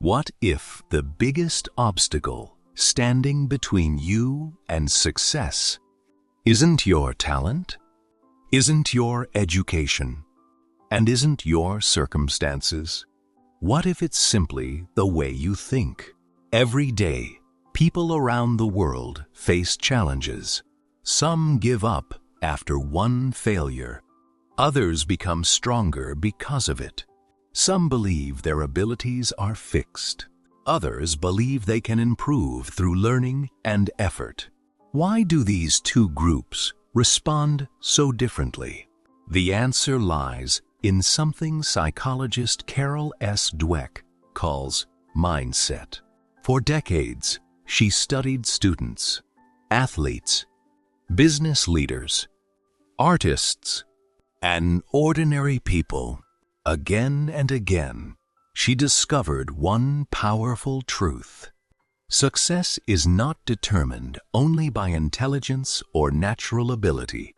What if the biggest obstacle standing between you and success isn't your talent, isn't your education, and isn't your circumstances? What if it's simply the way you think? Every day, people around the world face challenges. Some give up after one failure. Others become stronger because of it. Some believe their abilities are fixed. Others believe they can improve through learning and effort. Why do these two groups respond so differently? The answer lies in something psychologist Carol S. Dweck calls mindset. For decades, she studied students, athletes, business leaders, artists, and ordinary people. Again and again, she discovered one powerful truth. Success is not determined only by intelligence or natural ability.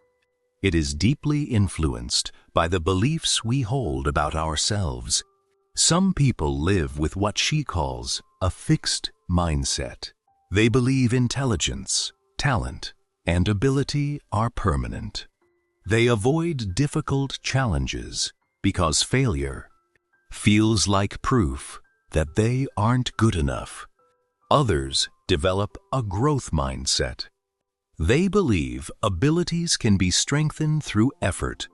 It is deeply influenced by the beliefs we hold about ourselves. Some people live with what she calls a fixed mindset. They believe intelligence, talent, and ability are permanent. They avoid difficult challenges because failure feels like proof that they aren't good enough. Others develop a growth mindset. They believe abilities can be strengthened through effort,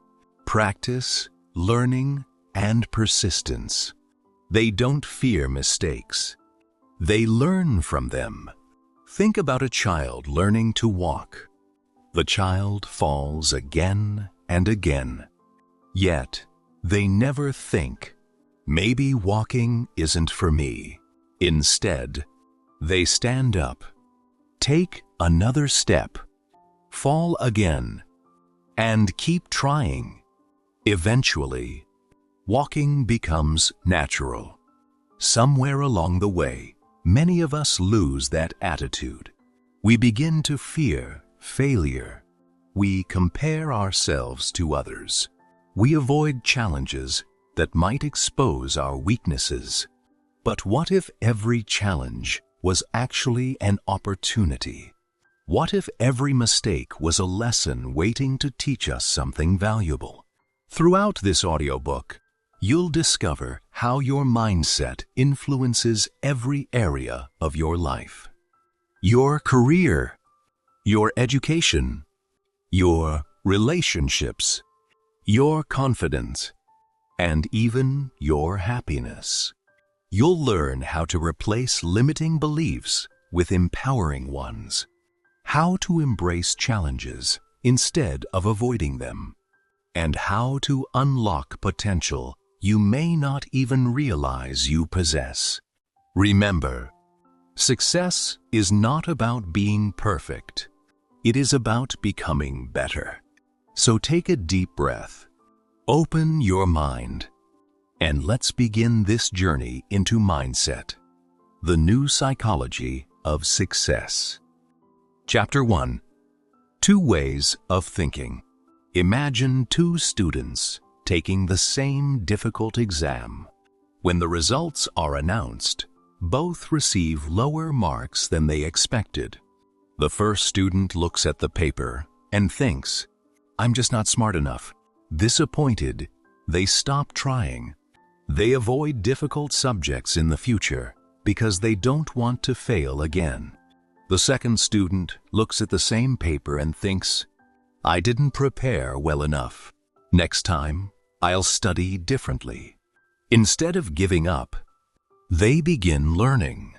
practice, learning, and persistence. They don't fear mistakes. They learn from them. Think about a child learning to walk. The child falls again and again. Yet, they never think, maybe walking isn't for me. Instead, they stand up, take another step, fall again, and keep trying. Eventually, walking becomes natural. Somewhere along the way, many of us lose that attitude. We begin to fear failure. We compare ourselves to others. We avoid challenges that might expose our weaknesses. But what if every challenge was actually an opportunity? What if every mistake was a lesson waiting to teach us something valuable? Throughout this audiobook, you'll discover how your mindset influences every area of your life. Your career, your education, your relationships, your confidence, and even your happiness. You'll learn how to replace limiting beliefs with empowering ones, how to embrace challenges instead of avoiding them, and how to unlock potential you may not even realize you possess. Remember, success is not about being perfect. It is about becoming better. So take a deep breath, open your mind, and let's begin this journey into mindset, the new psychology of success. Chapter 1. 2 Ways of Thinking. Imagine 2 students taking the same difficult exam. When the results are announced, both receive lower marks than they expected. The first student looks at the paper and thinks, "I'm just not smart enough." Disappointed, they stop trying. They avoid difficult subjects in the future because they don't want to fail again. The second student looks at the same paper and thinks, "I didn't prepare well enough. Next time, I'll study differently." Instead of giving up, they begin learning.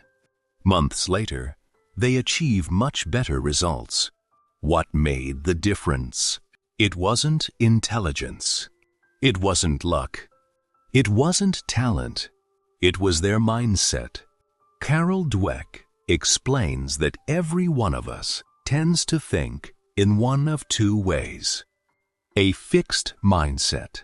Months later, they achieve much better results. What made the difference? It wasn't intelligence. It wasn't luck. It wasn't talent. It was their mindset. Carol Dweck explains that every one of us tends to think in one of 2 ways: a fixed mindset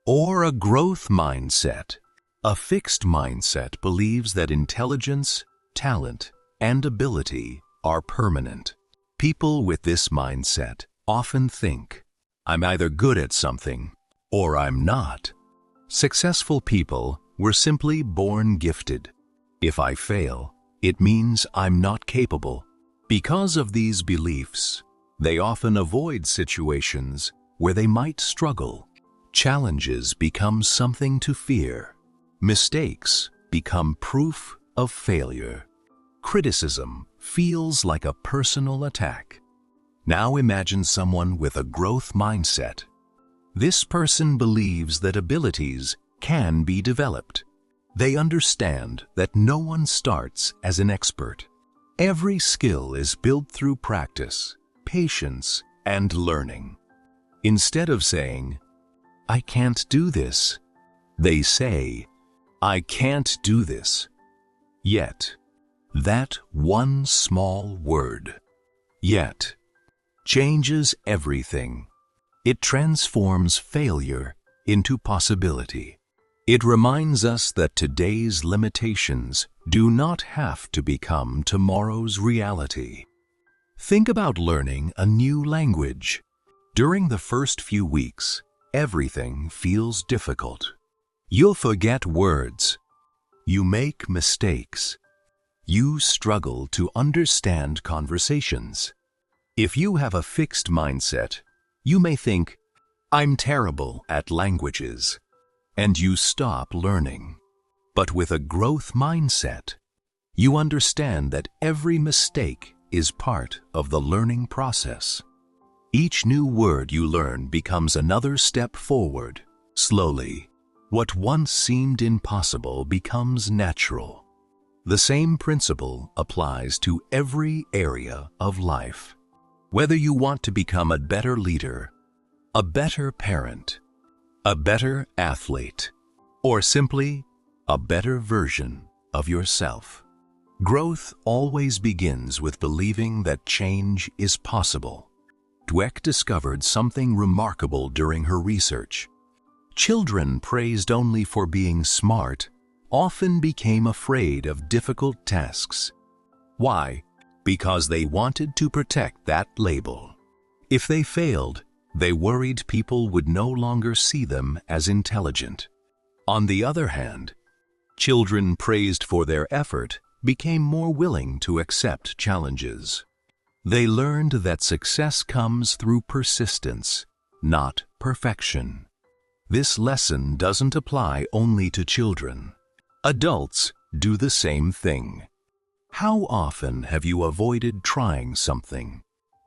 or a growth mindset. A fixed mindset believes that intelligence, talent, and ability are permanent. People with this mindset often think, "I'm either good at something or I'm not." Successful people were simply born gifted. If I fail, it means I'm not capable. Because of these beliefs, they often avoid situations where they might struggle. Challenges become something to fear. Mistakes become proof of failure. Criticism feels like a personal attack. Now imagine someone with a growth mindset. This person believes that abilities can be developed. They understand that no one starts as an expert. Every skill is built through practice, patience, and learning. Instead of saying, "I can't do this," they say, "I can't do this." Yet, that one small word, yet, changes everything. It transforms failure into possibility. It reminds us that today's limitations do not have to become tomorrow's reality. Think about learning a new language. During the first few weeks, everything feels difficult. You'll forget words. You make mistakes. You struggle to understand conversations. If you have a fixed mindset, you may think, "I'm terrible at languages," and you stop learning. But with a growth mindset, you understand that every mistake is part of the learning process. Each new word you learn becomes another step forward. Slowly, what once seemed impossible becomes natural. The same principle applies to every area of life. Whether you want to become a better leader, a better parent, a better athlete, or simply a better version of yourself, growth always begins with believing that change is possible. Dweck discovered something remarkable during her research. Children praised only for being smart often became afraid of difficult tasks. Why? Because they wanted to protect that label. If they failed, they worried people would no longer see them as intelligent. On the other hand, children praised for their effort became more willing to accept challenges. They learned that success comes through persistence, not perfection. This lesson doesn't apply only to children. Adults do the same thing. How often have you avoided trying something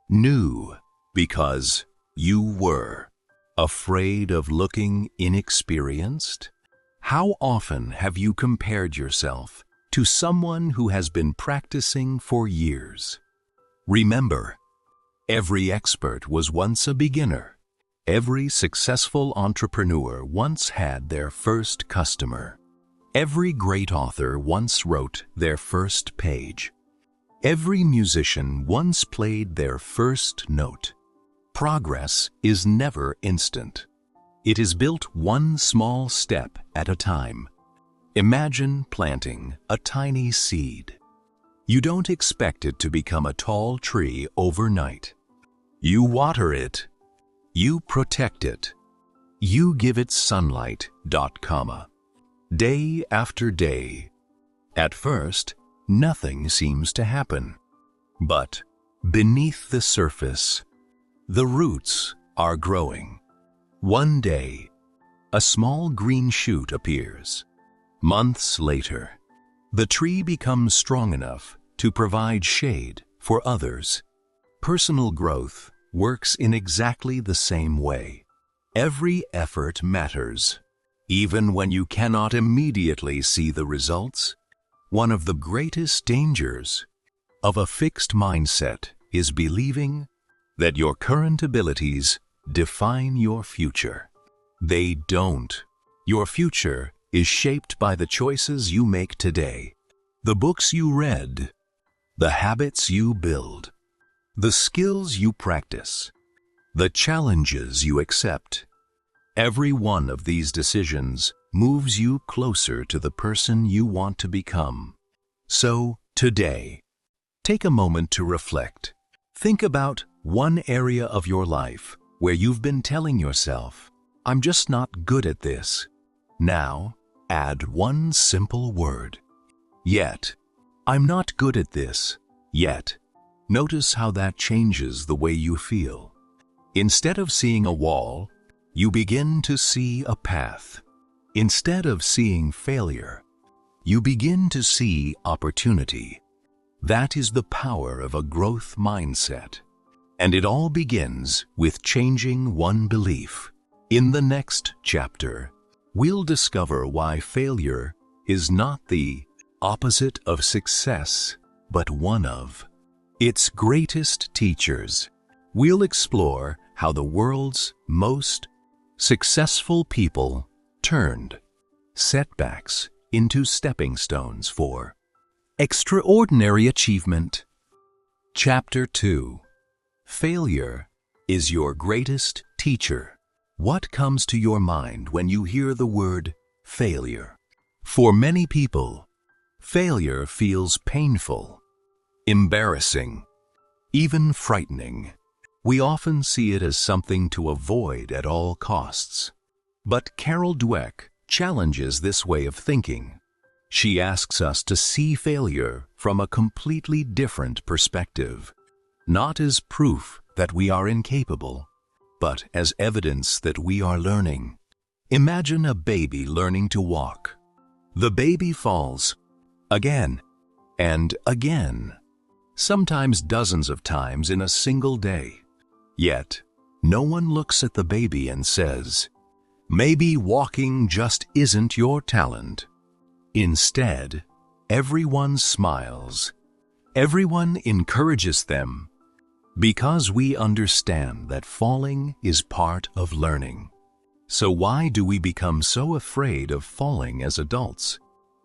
new because you were afraid of looking inexperienced? How often have you compared yourself to someone who has been practicing for years? Remember, every expert was once a beginner. Every successful entrepreneur once had their first customer. Every great author once wrote their first page. Every musician once played their first note. Progress is never instant. It is built one small step at a time. Imagine planting a tiny seed. You don't expect it to become a tall tree overnight. You water it. You protect it. You give it sunlight, day after day. At first, nothing seems to happen. But beneath the surface, the roots are growing. One day, a small green shoot appears. Months later, the tree becomes strong enough to provide shade for others. Personal growth works in exactly the same way. Every effort matters, even when you cannot immediately see the results. One of the greatest dangers of a fixed mindset is believing that your current abilities define your future. They don't. Your future is shaped by the choices you make today, the books you read, the habits you build, the skills you practice, the challenges you accept. Every one of these decisions moves you closer to the person you want to become. So, today, take a moment to reflect. Think about one area of your life where you've been telling yourself, "I'm just not good at this." Now, add one simple word. Yet, I'm not good at this. Yet, notice how that changes the way you feel. Instead of seeing a wall, you begin to see a path. Instead of seeing failure, you begin to see opportunity. That is the power of a growth mindset. And it all begins with changing one belief. In the next chapter, we'll discover why failure is not the opposite of success, but one of its greatest teachers. We'll explore how the world's most successful people turned setbacks into stepping stones for extraordinary achievement. Chapter 2. Failure is your greatest teacher. What comes to your mind when you hear the word failure? For many people, failure feels painful, embarrassing, even frightening. We often see it as something to avoid at all costs. But Carol Dweck challenges this way of thinking. She asks us to see failure from a completely different perspective, not as proof that we are incapable, but as evidence that we are learning. Imagine a baby learning to walk. The baby falls again and again, sometimes dozens of times in a single day. Yet, no one looks at the baby and says, "Maybe walking just isn't your talent." Instead, everyone smiles. Everyone encourages them, because we understand that falling is part of learning. So why do we become so afraid of falling as adults?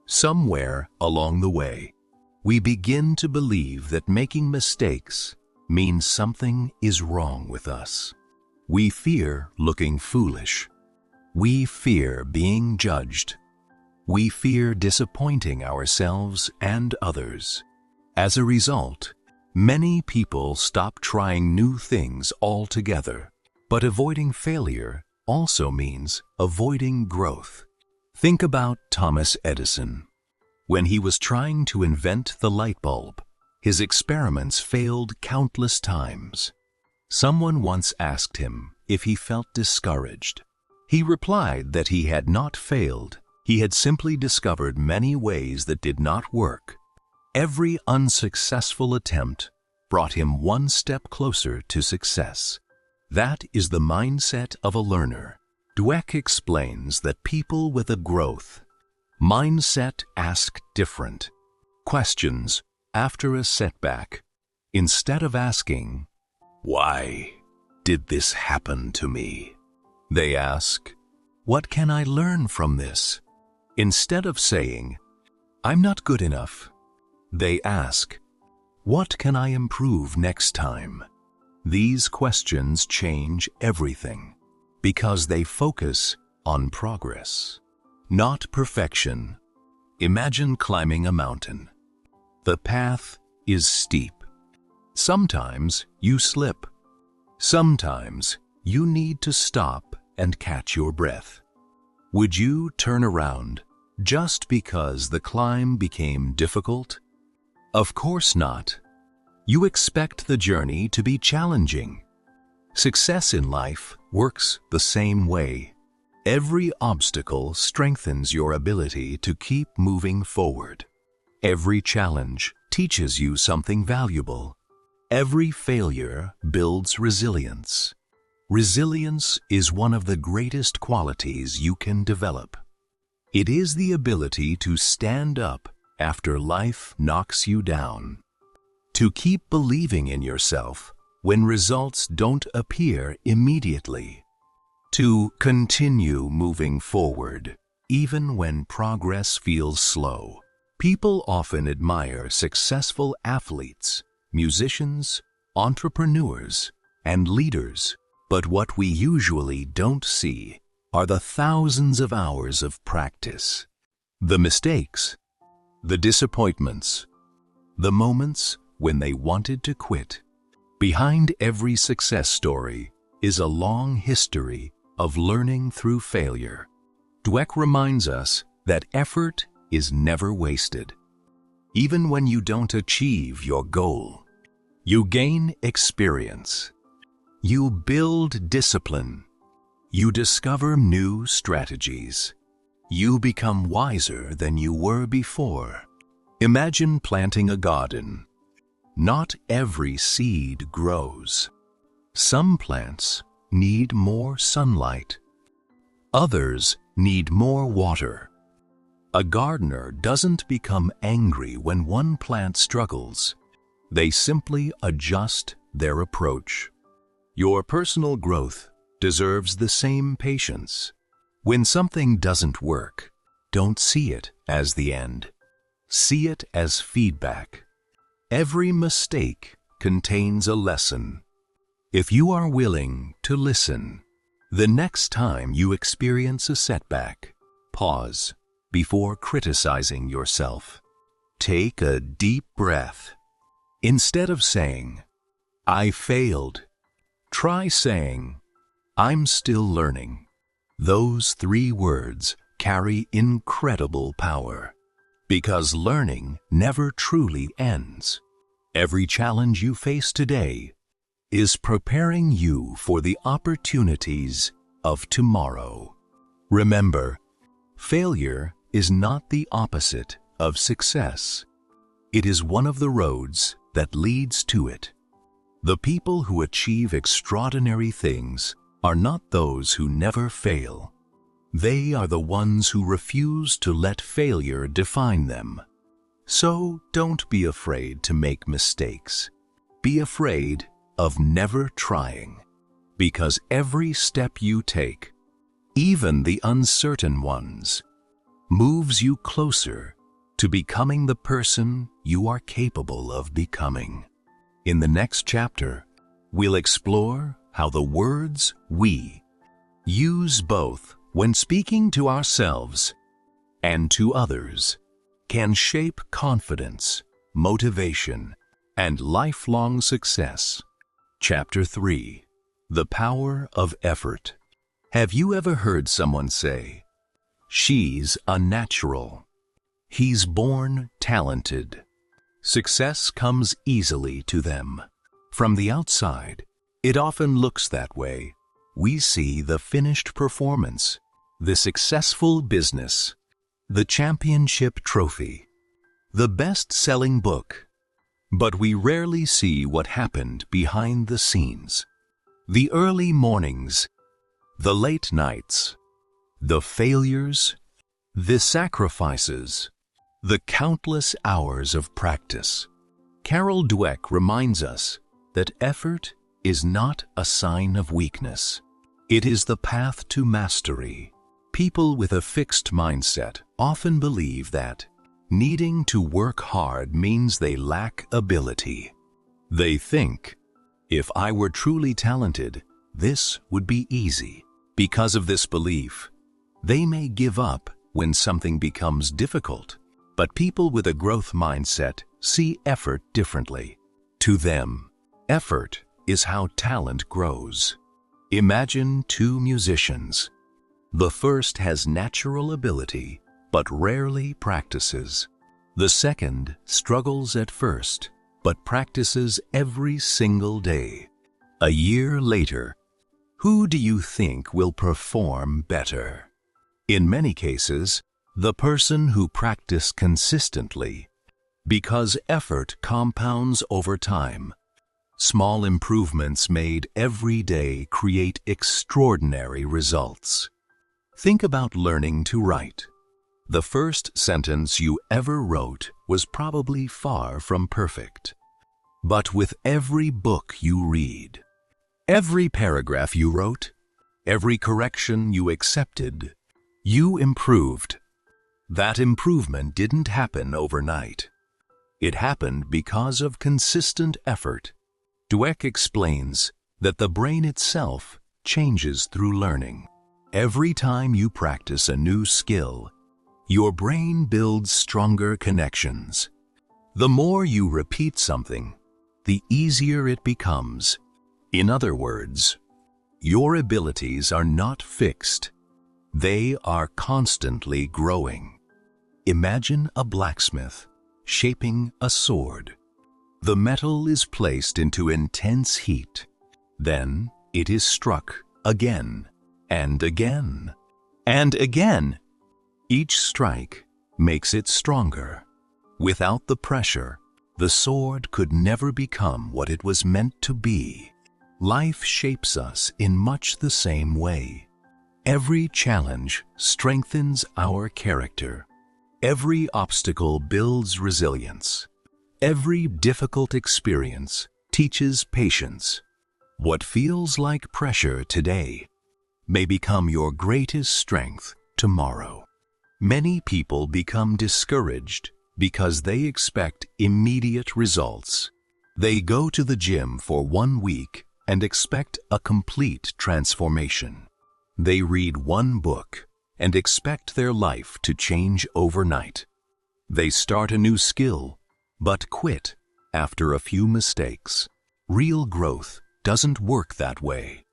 Somewhere along the way, we begin to believe that making mistakes means something is wrong with us. We fear looking foolish. We fear being judged. We fear disappointing ourselves and others. As a result, many people stop trying new things altogether. But avoiding failure also means avoiding growth. Think about Thomas Edison. When he was trying to invent the light bulb, his experiments failed countless times. Someone once asked him if he felt discouraged. He replied that he had not failed. He had simply discovered many ways that did not work. Every unsuccessful attempt brought him one step closer to success. That is the mindset of a learner. Dweck explains that people with a growth mindset ask different questions after a setback. Instead of asking, "Why did this happen to me?" they ask, "What can I learn from this?" Instead of saying, "I'm not good enough," they ask, "What can I improve next time?" These questions change everything because they focus on progress, not perfection. Imagine climbing a mountain. The path is steep. Sometimes you slip. Sometimes you need to stop and catch your breath. Would you turn around just because the climb became difficult? Of course not. You expect the journey to be challenging. Success in life works the same way. Every obstacle strengthens your ability to keep moving forward. Every challenge teaches you something valuable. Every failure builds resilience. Resilience is one of the greatest qualities you can develop. It is the ability to stand up after life knocks you down, to keep believing in yourself when results don't appear immediately, to continue moving forward even when progress feels slow. People often admire successful athletes, musicians, entrepreneurs, and leaders, but what we usually don't see are the thousands of hours of practice, the mistakes, the disappointments, the moments when they wanted to quit. Behind every success story is a long history of learning through failure. Dweck reminds us that effort is never wasted. even when you don't achieve your goal. You gain experience. You build discipline. You discover new strategies. You become wiser than you were before. Imagine planting a garden. Not every seed grows. Some plants need more sunlight. Others need more water. A gardener doesn't become angry when one plant struggles. They simply adjust their approach. Your personal growth deserves the same patience. When something doesn't work, don't see it as the end. See it as feedback. Every mistake contains a lesson. If you are willing to listen, the next time you experience a setback, pause before criticizing yourself. Take a deep breath. Instead of saying, "I failed," try saying, "I'm still learning." Those 3 words carry incredible power, because learning never truly ends. Every challenge you face today is preparing you for the opportunities of tomorrow. Remember, failure is not the opposite of success. It is one of the roads that leads to it. The people who achieve extraordinary things are not those who never fail. They are the ones who refuse to let failure define them. So don't be afraid to make mistakes. Be afraid of never trying, because every step you take, even the uncertain ones, moves you closer to becoming the person you are capable of becoming. In the next chapter, we'll explore how the words we use both when speaking to ourselves and to others can shape confidence, motivation, and lifelong success. Chapter 3. The Power of Effort. Have you ever heard someone say, "She's a natural"? He's born talented. Success comes easily to them. From the outside, it often looks that way. We see the finished performance, the successful business, the championship trophy, the best-selling book. But we rarely see what happened behind the scenes. The early mornings, the late nights, the failures, the sacrifices, the countless hours of practice. Carol Dweck reminds us that effort is not a sign of weakness. It is the path to mastery. People with a fixed mindset often believe that needing to work hard means they lack ability. They think, "If I were truly talented, this would be easy." Because of this belief, they may give up when something becomes difficult. But people with a growth mindset see effort differently. To them, effort is how talent grows. Imagine 2 musicians. The first has natural ability, but rarely practices. The second struggles at first, but practices every single day. A year later, who do you think will perform better? In many cases, the person who practiced consistently, because effort compounds over time. Small improvements made every day create extraordinary results. Think about learning to write. The first sentence you ever wrote was probably far from perfect. But with every book you read, every paragraph you wrote, every correction you accepted, you improved. That improvement didn't happen overnight. It happened because of consistent effort. Dweck explains that the brain itself changes through learning. Every time you practice a new skill, your brain builds stronger connections. The more you repeat something, the easier it becomes. In other words, your abilities are not fixed. They are constantly growing. Imagine a blacksmith. shaping a sword. The metal is placed into intense heat. Then it is struck again and again and again. Each strike makes it stronger. Without the pressure, the sword could never become what it was meant to be. Life shapes us in much the same way. Every challenge strengthens our character. Every obstacle builds resilience. Every difficult experience teaches patience. What feels like pressure today may become your greatest strength tomorrow. Many people become discouraged because they expect immediate results. They go to the gym for 1 week and expect a complete transformation. They read one book and expect their life to change overnight. They start a new skill, but quit after a few mistakes. Real growth doesn't work that way.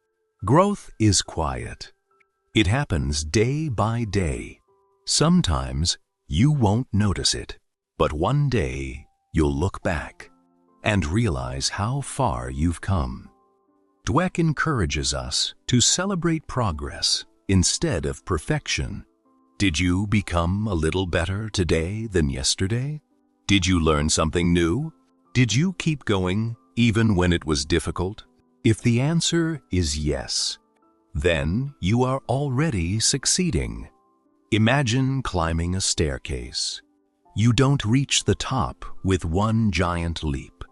Growth is quiet. It happens day by day. Sometimes you won't notice it, but one day you'll look back and realize how far you've come. Dweck encourages us to celebrate progress instead of perfection. Did you become a little better today than yesterday? Did you learn something new? Did you keep going even when it was difficult? If the answer is yes, then you are already succeeding. Imagine climbing a staircase. You don't reach the top with one giant leap.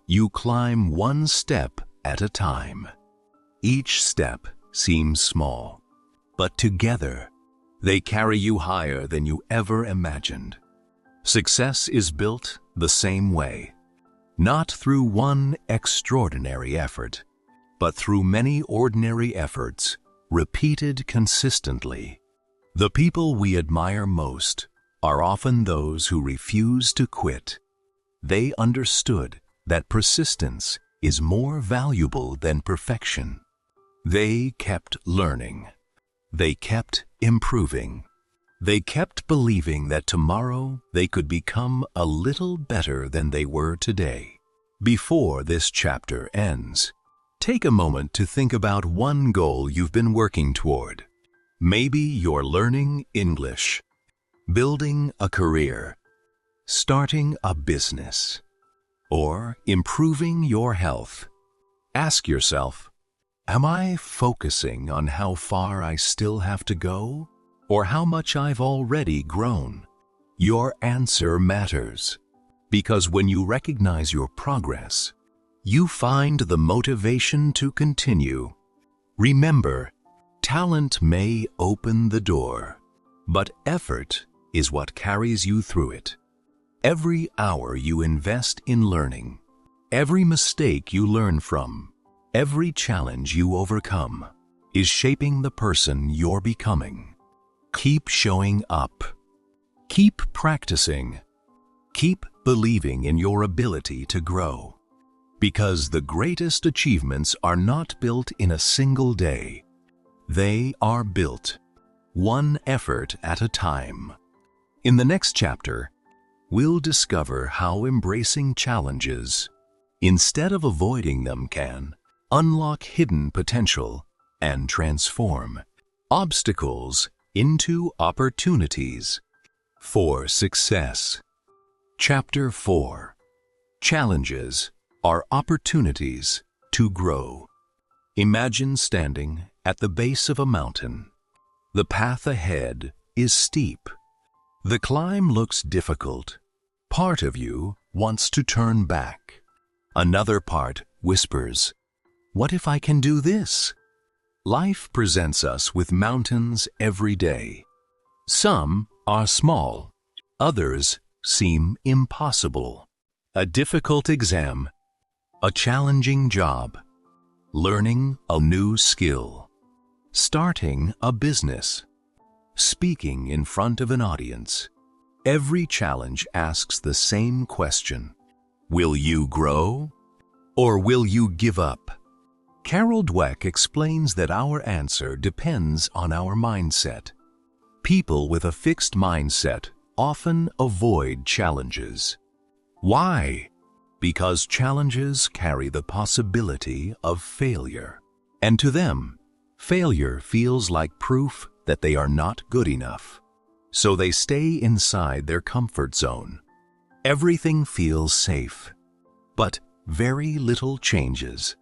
You climb one step at a time. Each step seems small, but together they carry you higher than you ever imagined. Success is built the same way, not through one extraordinary effort, but through many ordinary efforts repeated consistently. The people we admire most are often those who refuse to quit. They understood that persistence is more valuable than perfection. They kept learning. They kept improving. They kept believing that tomorrow they could become a little better than they were today. Before this chapter ends, take a moment to think about one goal you've been working toward. Maybe you're learning English, building a career, starting a business, or improving your health. Ask yourself, am I focusing on how far I still have to go, or how much I've already grown? Your answer matters, because when you recognize your progress, you find the motivation to continue. Remember, talent may open the door, but effort is what carries you through it. Every hour you invest in learning, every mistake you learn from, every challenge you overcome is shaping the person you're becoming. Keep showing up. Keep practicing. Keep believing in your ability to grow. Because the greatest achievements are not built in a single day. They are built one effort at a time. In the next chapter, we'll discover how embracing challenges, instead of avoiding them, can unlock hidden potential and transform obstacles into opportunities for success. Chapter 4. Challenges are opportunities to grow. Imagine standing at the base of a mountain. The path ahead is steep. The climb looks difficult. Part of you wants to turn back. Another part whispers, "What if I can do this?" Life presents us with mountains every day. Some are small, others seem impossible. A difficult exam, a challenging job, learning a new skill, starting a business, speaking in front of an audience. Every challenge asks the same question: will you grow, or will you give up? Carol Dweck explains that our answer depends on our mindset. People with a fixed mindset often avoid challenges. Why? Because challenges carry the possibility of failure. And to them, failure feels like proof that they are not good enough. So they stay inside their comfort zone. Everything feels safe, but very little changes.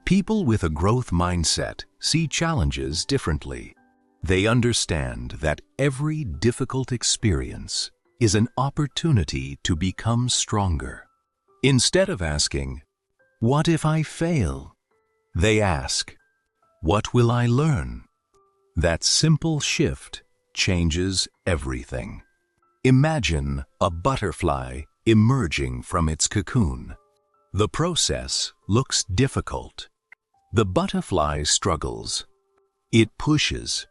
People with a growth mindset see challenges differently. They understand that every difficult experience is an opportunity to become stronger. Instead of asking, "What if I fail?" they ask, "What will I learn?" That simple shift changes everything. Imagine a butterfly emerging from its cocoon. The process looks difficult. The butterfly struggles. It pushes.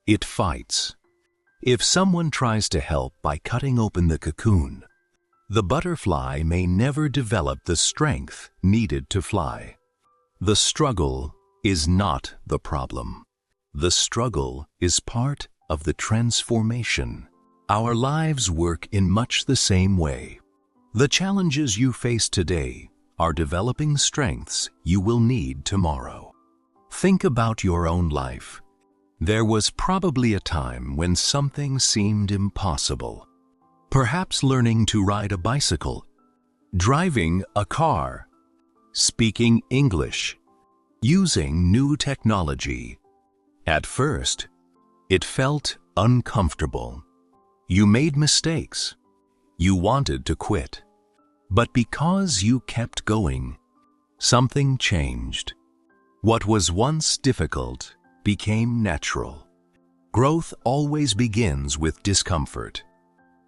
It fights. If someone tries to help by cutting open the cocoon, the butterfly may never develop the strength needed to fly. The struggle is not the problem. The struggle is part of the transformation. Our lives work in much the same way. The challenges you face today are developing strengths you will need tomorrow. Think about your own life. There was probably a time when something seemed impossible. Perhaps learning to ride a bicycle, driving a car, speaking English, using new technology. At first, it felt uncomfortable. You made mistakes. You wanted to quit. But because you kept going, something changed. What was once difficult became natural. Growth always begins with discomfort.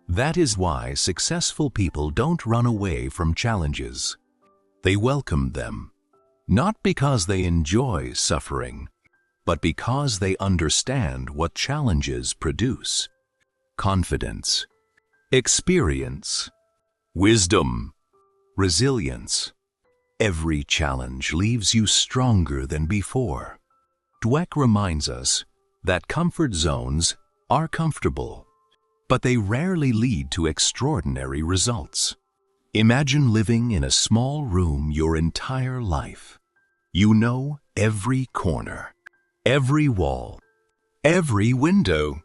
That is why successful people don't run away from challenges. They welcome them, not because they enjoy suffering, but because they understand what challenges produce: confidence, experience, wisdom, resilience. Every challenge leaves you stronger than before. Dweck reminds us that comfort zones are comfortable, but they rarely lead to extraordinary results. Imagine living in a small room your entire life. You know every corner, every wall, every window.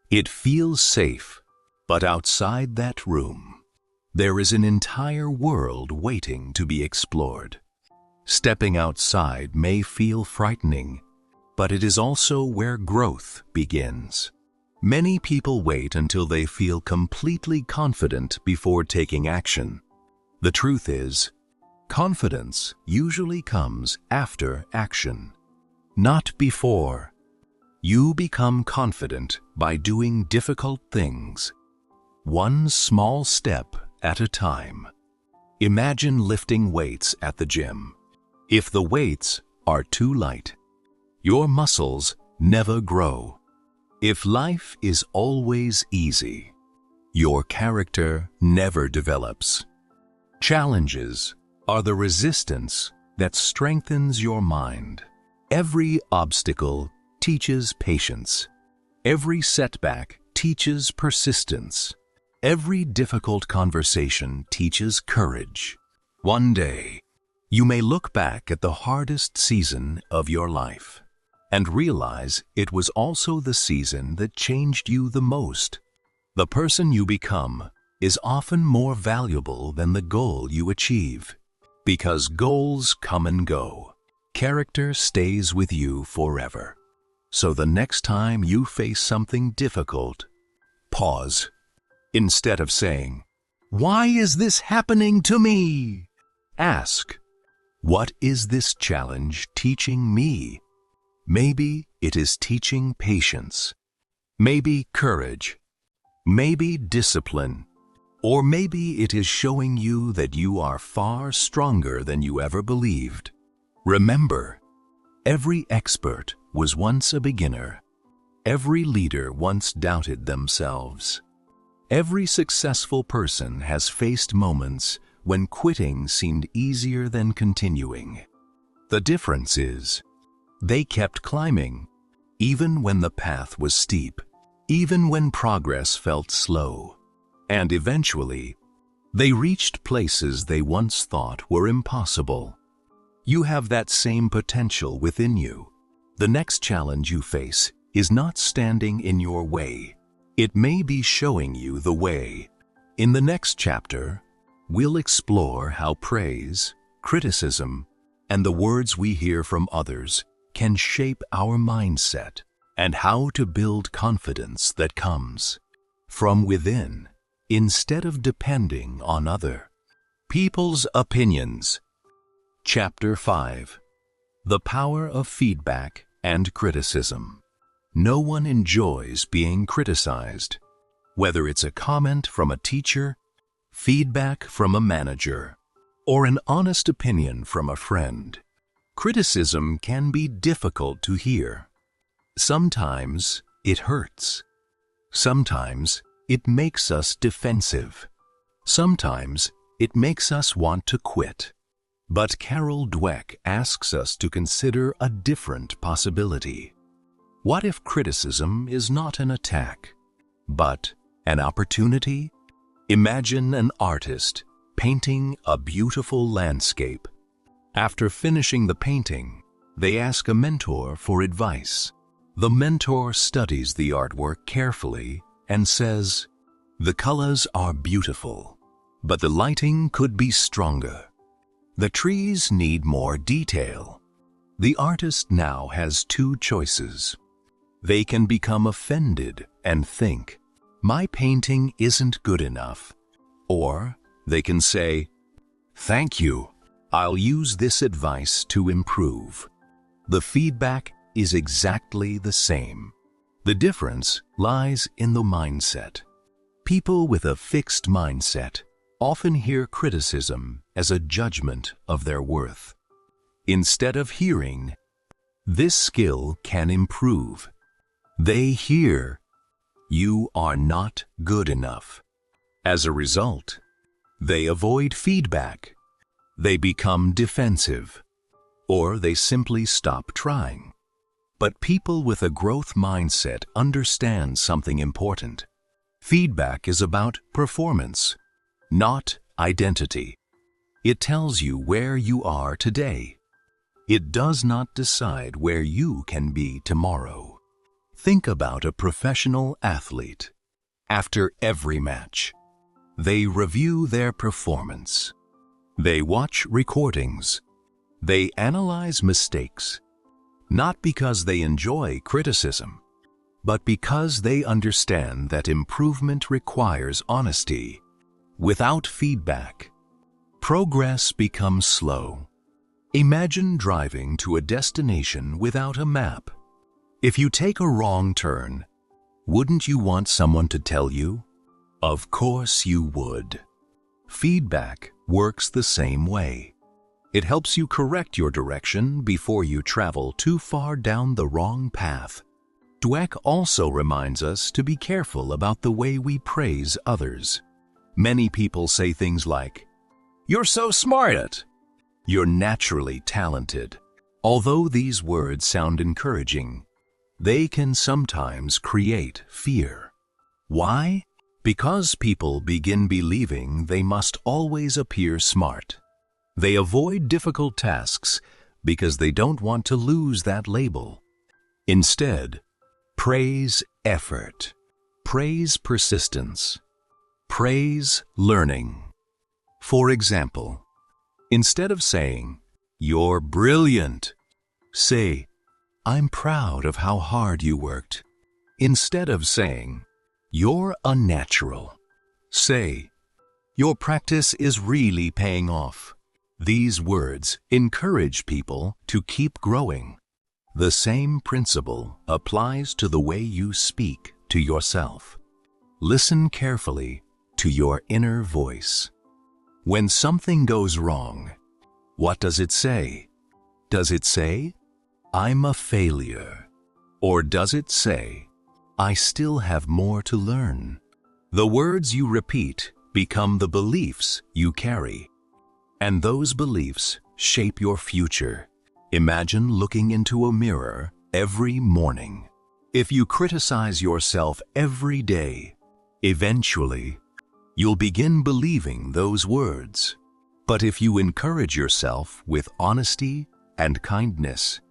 It feels safe, but outside that room, there is an entire world waiting to be explored. Stepping outside may feel frightening, but it is also where growth begins. Many people wait until they feel completely confident before taking action. The truth is, confidence usually comes after action, not before. You become confident by doing difficult things, one small step at a time. Imagine lifting weights at the gym. If the weights are too light, your muscles never grow. If life is always easy, your character never develops. Challenges are the resistance that strengthens your mind. Every obstacle teaches patience. Every setback teaches persistence. Every difficult conversation teaches courage. One day, you may look back at the hardest season of your life and realize it was also the season that changed you the most. The person you become is often more valuable than the goal you achieve, because goals come and go. Character stays with you forever. So the next time you face something difficult, pause. Instead of saying, "Why is this happening to me?" ask, "What is this challenge teaching me?" Maybe it is teaching patience, maybe courage, maybe discipline, or maybe it is showing you that you are far stronger than you ever believed. Remember, every expert was once a beginner. Every leader once doubted themselves. Every successful person has faced moments when quitting seemed easier than continuing. The difference is, they kept climbing, even when the path was steep, even when progress felt slow. And eventually, They reached places they once thought were impossible. You have that same potential within you. The next challenge you face is not standing in your way. It may be showing you the way. In the next chapter, we'll explore how praise, criticism, and the words we hear from others can shape our mindset, and how to build confidence that comes from within instead of depending on other people's opinions. Chapter 5. The Power of Feedback and Criticism. No one enjoys being criticized, whether it's a comment from a teacher, feedback from a manager, or an honest opinion from a friend. Criticism can be difficult to hear. Sometimes it hurts. Sometimes it makes us defensive. Sometimes it makes us want to quit. But Carol Dweck asks us to consider a different possibility. What if criticism is not an attack, but an opportunity? Imagine an artist painting a beautiful landscape. After finishing the painting, they ask a mentor for advice. The mentor studies the artwork carefully and says, "The colors are beautiful, but the lighting could be stronger. The trees need more detail." The artist now has two choices. They can become offended and think, "My painting isn't good enough." Or they can say, "Thank you. I'll use this advice to improve." The feedback is exactly the same. The difference lies in the mindset. People with a fixed mindset often hear criticism as a judgment of their worth. Instead of hearing, "This skill can improve," they hear, "You are not good enough." As a result, they avoid feedback. They become defensive, or they simply stop trying. But people with a growth mindset understand something important. Feedback is about performance, not identity. It tells you where you are today. It does not decide where you can be tomorrow. Think about a professional athlete. After every match, they review their performance. They watch recordings. They analyze mistakes, not because they enjoy criticism, but because they understand that improvement requires honesty. Without feedback, progress becomes slow. Imagine driving to a destination without a map. If you take a wrong turn, wouldn't you want someone to tell you? Of course you would. Feedback works the same way. It helps you correct your direction before you travel too far down the wrong path. Dweck also reminds us to be careful about the way we praise others. Many people say things like, "You're so smart," "You're naturally talented." Although these words sound encouraging, they can sometimes create fear. Why? Because people begin believing they must always appear smart. They avoid difficult tasks because they don't want to lose that label. Instead, praise effort, praise persistence, praise learning. For example, instead of saying, "You're brilliant," say, "I'm proud of how hard you worked." Instead of saying, "You're unnatural," say, "Your practice is really paying off." These words encourage people to keep growing. The same principle applies to the way you speak to yourself. Listen carefully to your inner voice. When something goes wrong, what does it say? Does it say, "I'm a failure"? Or does it say, "I still have more to learn"? The words you repeat become the beliefs you carry. And those beliefs shape your future. Imagine looking into a mirror every morning. If you criticize yourself every day, eventually, you'll begin believing those words. But if you encourage yourself with honesty and kindness,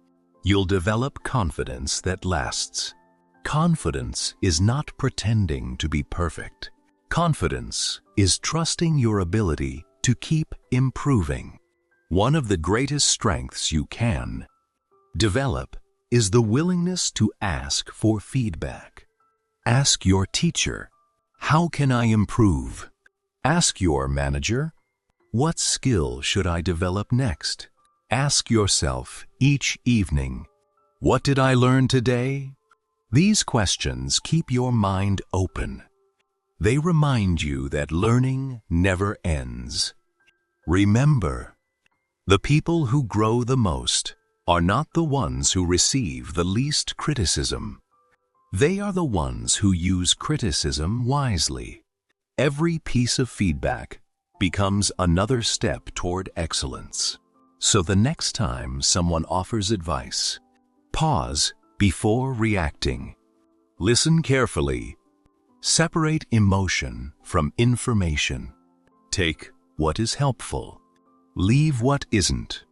you'll develop confidence that lasts. Confidence is not pretending to be perfect. Confidence is trusting your ability to keep improving. One of the greatest strengths you can develop is the willingness to ask for feedback. Ask your teacher, "How can I improve?" Ask your manager, "What skill should I develop next?" Ask yourself each evening, "What did I learn today?" These questions keep your mind open. They remind you that learning never ends. Remember, the people who grow the most are not the ones who receive the least criticism. They are the ones who use criticism wisely. Every piece of feedback becomes another step toward excellence. So the next time someone offers advice, pause before reacting. Listen carefully. Separate emotion from information. Take what is helpful, leave what isn't,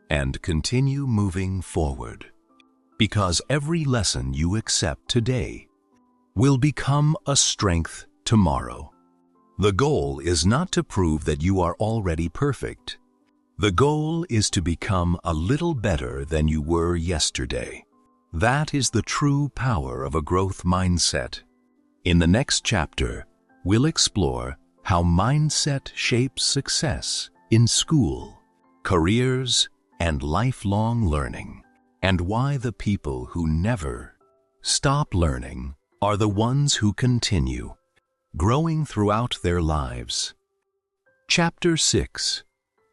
and continue moving forward. Because every lesson you accept today will become a strength tomorrow. The goal is not to prove that you are already perfect. The goal is to become a little better than you were yesterday. That is the true power of a growth mindset. In the next chapter, we'll explore how mindset shapes success in school, careers, and lifelong learning, and why the people who never stop learning are the ones who continue growing throughout their lives. Chapter 6.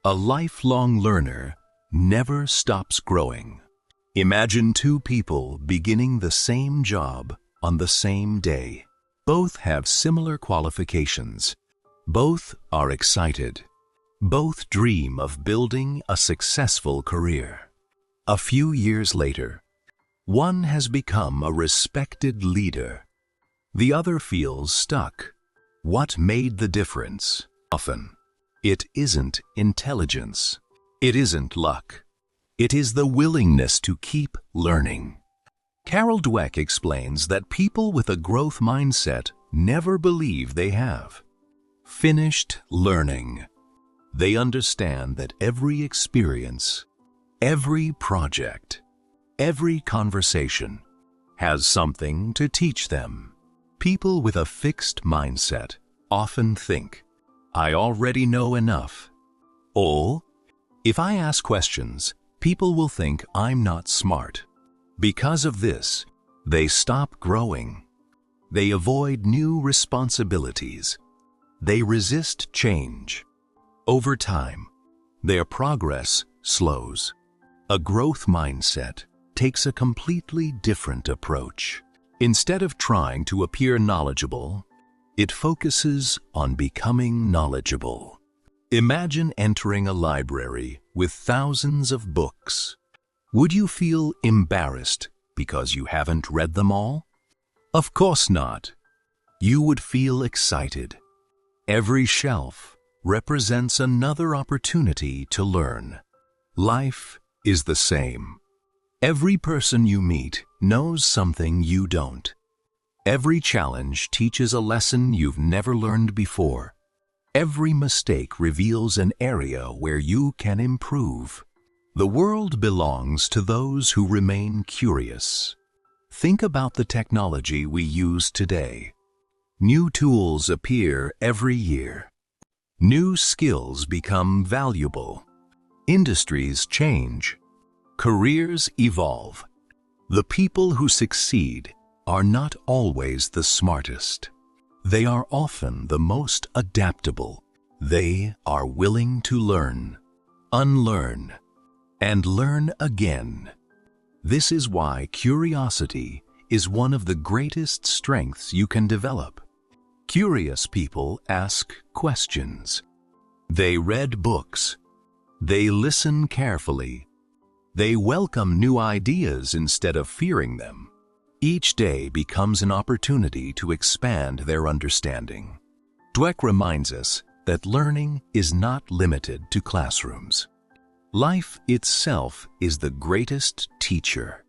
A lifelong learner never stops growing. Imagine two people beginning the same job on the same day. Both have similar qualifications. Both are excited. Both dream of building a successful career. A few years later, one has become a respected leader. The other feels stuck. What made the difference? Often, it isn't intelligence. It isn't luck. It is the willingness to keep learning. Carol Dweck explains that people with a growth mindset never believe they have finished learning. They understand that every experience, every project, every conversation has something to teach them. People with a fixed mindset often think, "I already know enough." Or, "If I ask questions, people will think I'm not smart." Because of this, they stop growing. They avoid new responsibilities. They resist change. Over time, their progress slows. A growth mindset takes a completely different approach. Instead of trying to appear knowledgeable, it focuses on becoming knowledgeable. Imagine entering a library with thousands of books. Would you feel embarrassed because you haven't read them all? Of course not. You would feel excited. Every shelf represents another opportunity to learn. Life is the same. Every person you meet knows something you don't. Every challenge teaches a lesson you've never learned before. Every mistake reveals an area where you can improve. The world belongs to those who remain curious. Think about the technology we use today. New tools appear every year. New skills become valuable. Industries change. Careers evolve. The people who succeed are not always the smartest. They are often the most adaptable. They are willing to learn, unlearn, and learn again. This is why curiosity is one of the greatest strengths you can develop. Curious people ask questions. They read books. They listen carefully. They welcome new ideas instead of fearing them. Each day becomes an opportunity to expand their understanding. Dweck reminds us that learning is not limited to classrooms. Life itself is the greatest teacher.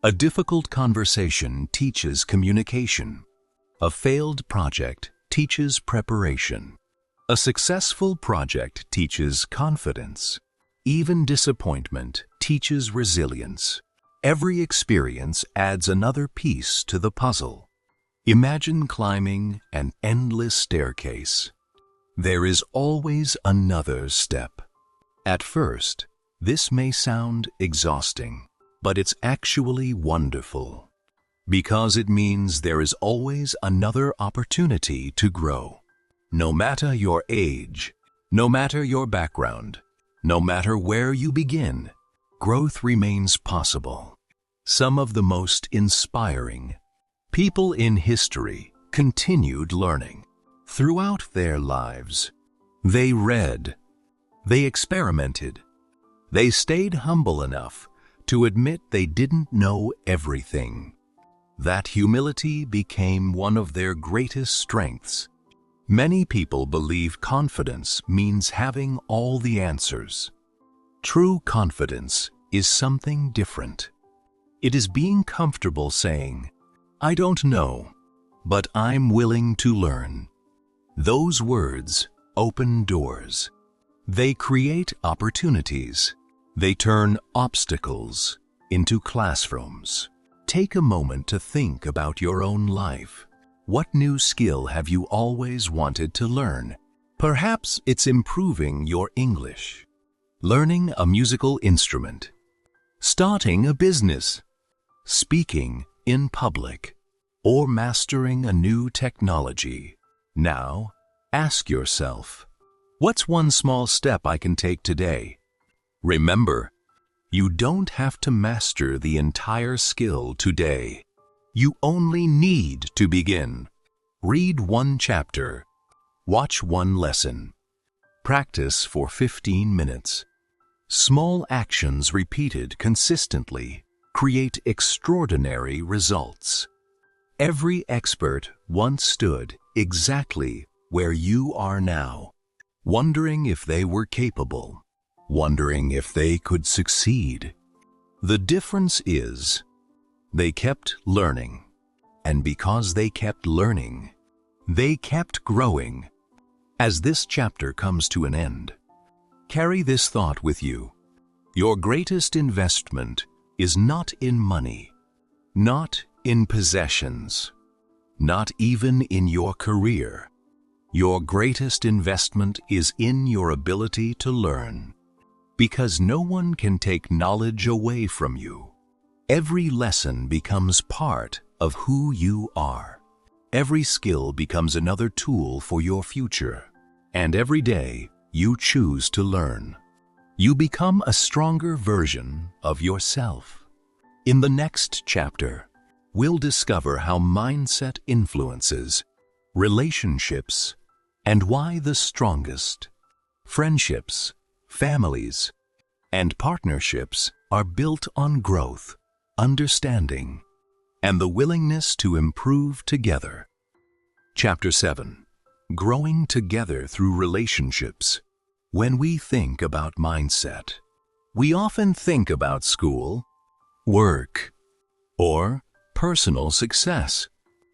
A difficult conversation teaches communication. A failed project teaches preparation. A successful project teaches confidence. Even disappointment teaches resilience. Every experience adds another piece to the puzzle. Imagine climbing an endless staircase. There is always another step. At first, this may sound exhausting, but it's actually wonderful, because it means there is always another opportunity to grow. No matter your age, no matter your background, no matter where you begin, growth remains possible. Some of the most inspiring people in history continued learning. Throughout their lives, they read, they experimented, they stayed humble enough to admit they didn't know everything. That humility became one of their greatest strengths. Many people believe confidence means having all the answers. True confidence is something different. It is being comfortable saying, "I don't know, but I'm willing to learn." Those words open doors. They create opportunities. They turn obstacles into classrooms. Take a moment to think about your own life. What new skill have you always wanted to learn? Perhaps it's improving your English, learning a musical instrument, starting a business, speaking in public, or mastering a new technology. Now, ask yourself, what's one small step I can take today? Remember, you don't have to master the entire skill today. You only need to begin. Read one chapter. Watch one lesson. Practice for 15 minutes. Small actions repeated consistently create extraordinary results. Every expert once stood exactly where you are now, wondering if they were capable, wondering if they could succeed. The difference is, they kept learning, and because they kept learning, they kept growing. As this chapter comes to an end, carry this thought with you. Your greatest investment is not in money, not in possessions, not even in your career. Your greatest investment is in your ability to learn, because no one can take knowledge away from you. Every lesson becomes part of who you are. Every skill becomes another tool for your future. And every day you choose to learn, you become a stronger version of yourself. In the next chapter, we'll discover how mindset influences relationships and why the strongest friendships, families, and partnerships are built on growth, understanding, and the willingness to improve together. Chapter 7. Growing together through relationships. When we think about mindset, we often think about school, work, or personal success.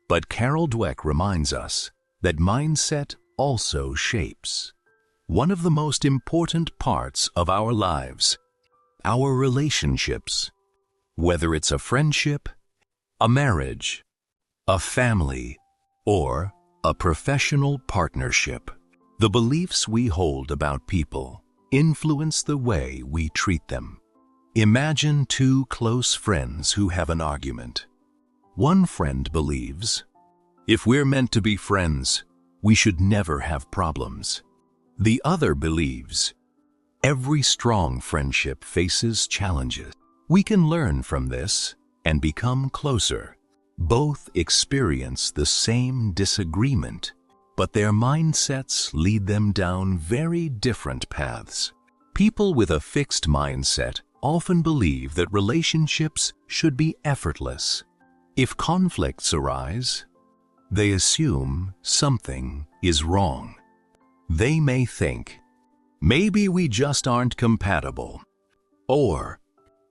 But Carol Dweck reminds us that mindset also shapes one of the most important parts of our lives, our relationships. Whether it's a friendship, a marriage, a family, or a professional partnership, the beliefs we hold about people influence the way we treat them. Imagine two close friends who have an argument. One friend believes, if we're meant to be friends, we should never have problems. The other believes, every strong friendship faces challenges. We can learn from this and become closer. Both experience the same disagreement, but their mindsets lead them down very different paths. People with a fixed mindset often believe that relationships should be effortless. If conflicts arise, They assume something is wrong. They may think, maybe we just aren't compatible, or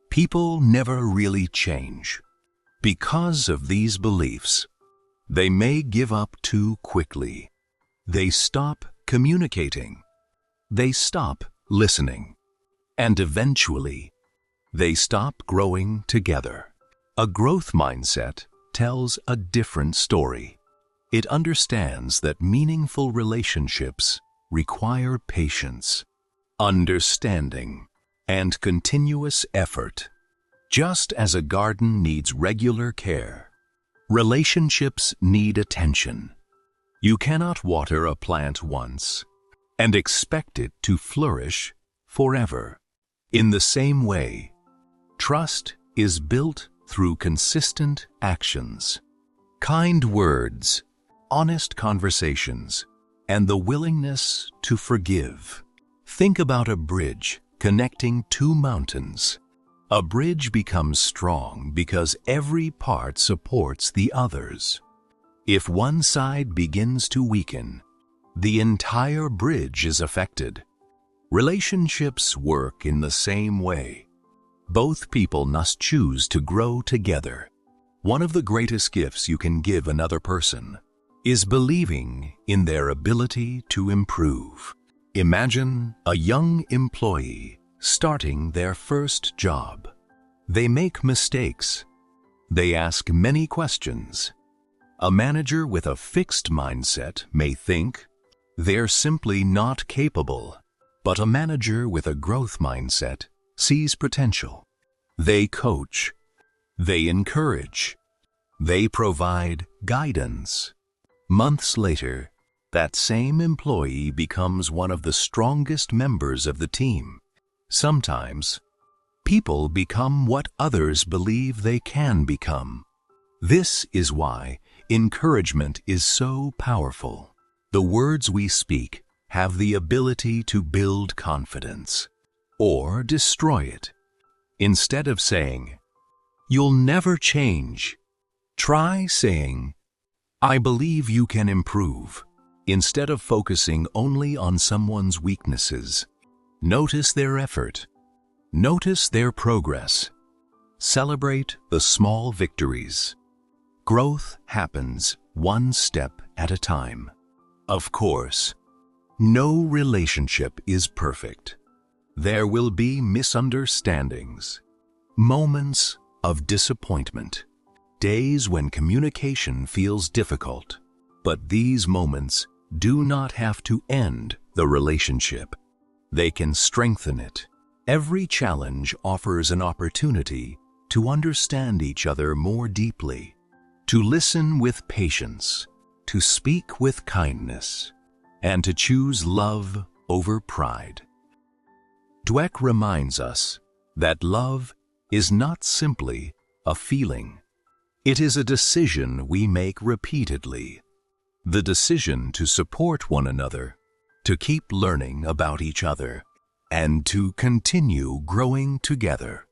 people never really change. Because of these beliefs, they may give up too quickly. They stop communicating. They stop listening. And eventually, they stop growing together. A growth mindset tells a different story. It understands that meaningful relationships require patience, understanding, and continuous effort. Just as a garden needs regular care, relationships need attention. You cannot water a plant once and expect it to flourish forever. In the same way, trust is built through consistent actions, kind words, honest conversations, and the willingness to forgive. Think about a bridge connecting two mountains. A bridge becomes strong because every part supports the others. If one side begins to weaken, the entire bridge is affected. Relationships work in the same way. Both people must choose to grow together. One of the greatest gifts you can give another person is believing in their ability to improve. Imagine a young employee starting their first job. They make mistakes. They ask many questions. A manager with a fixed mindset may think they're simply not capable, but a manager with a growth mindset sees potential. They coach. They encourage. They provide guidance. Months later, that same employee becomes one of the strongest members of the team. Sometimes, people become what others believe they can become. This is why encouragement is so powerful. The words we speak have the ability to build confidence or destroy it. Instead of saying, "You'll never change," try saying, "I believe you can improve." Instead of focusing only on someone's weaknesses, notice their effort. Notice their progress. Celebrate the small victories. Growth happens one step at a time. Of course, no relationship is perfect. There will be misunderstandings, moments of disappointment, days when communication feels difficult. But these moments do not have to end the relationship. They can strengthen it. Every challenge offers an opportunity to understand each other more deeply, to listen with patience, to speak with kindness, and to choose love over pride. Dweck reminds us that love is not simply a feeling. It is a decision we make repeatedly. The decision to support one another, to keep learning about each other, and to continue growing together.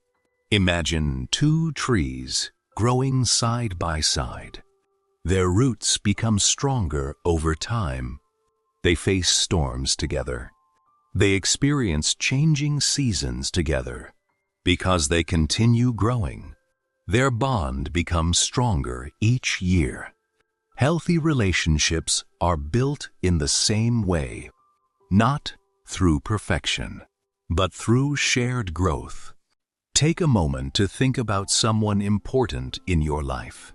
Imagine two trees growing side by side. Their roots become stronger over time. They face storms together. They experience changing seasons together. Because they continue growing, their bond becomes stronger each year. Healthy relationships are built in the same way, not through perfection, but through shared growth. Take a moment to think about someone important in your life.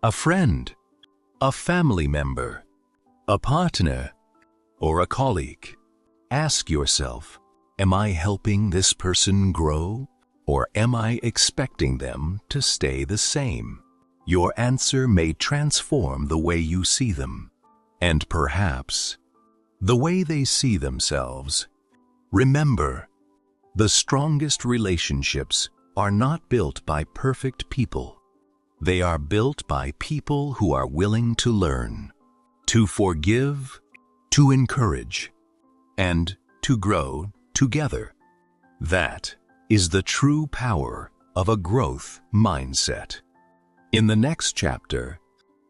A friend, a family member, a partner, or a colleague. Ask yourself, am I helping this person grow, or am I expecting them to stay the same? Your answer may transform the way you see them, and perhaps the way they see themselves. Remember, the strongest relationships are not built by perfect people. They are built by people who are willing to learn, to forgive, to encourage, and to grow together. That is the true power of a growth mindset. In the next chapter,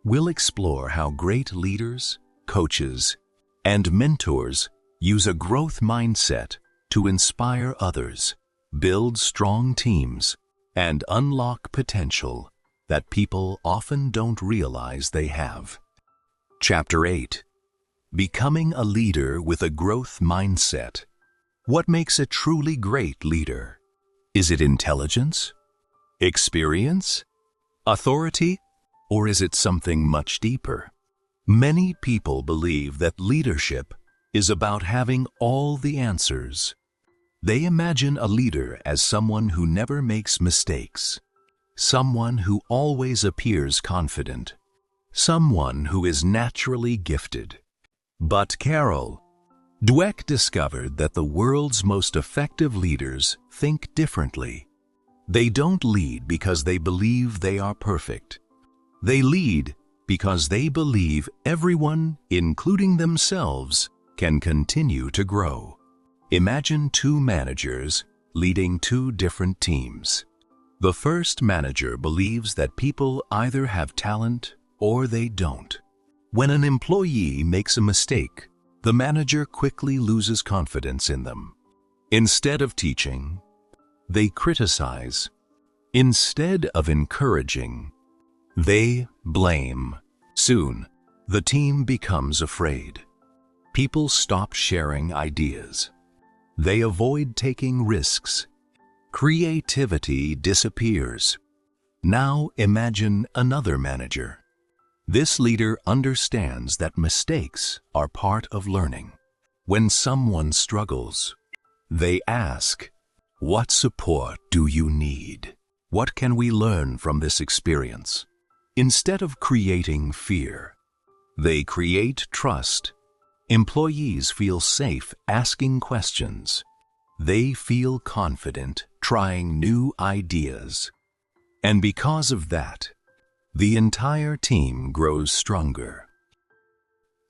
We'll explore how great leaders, coaches, and mentors use a growth mindset to inspire others, build strong teams, and unlock potential that people often don't realize they have. Chapter 8. Becoming a leader with a growth mindset. What makes a truly great leader? Is it intelligence? Experience? Authority? Or is it something much deeper? Many people believe that leadership is about having all the answers. They imagine a leader as someone who never makes mistakes, someone who always appears confident, someone who is naturally gifted. But Dweck discovered that the world's most effective leaders think differently. They don't lead because they believe they are perfect. They lead because they believe everyone, including themselves, can continue to grow. Imagine two managers leading two different teams. The first manager believes that people either have talent or they don't. When an employee makes a mistake, the manager quickly loses confidence in them. Instead of teaching, they criticize. Instead of encouraging, they blame. Soon, the team becomes afraid. People stop sharing ideas. They avoid taking risks. Creativity disappears. Now imagine another manager. This leader understands that mistakes are part of learning. When someone struggles, they ask, "What support do you need? What can we learn from this experience?" Instead of creating fear, they create trust. Employees feel safe asking questions. They feel confident trying new ideas. And because of that, the entire team grows stronger.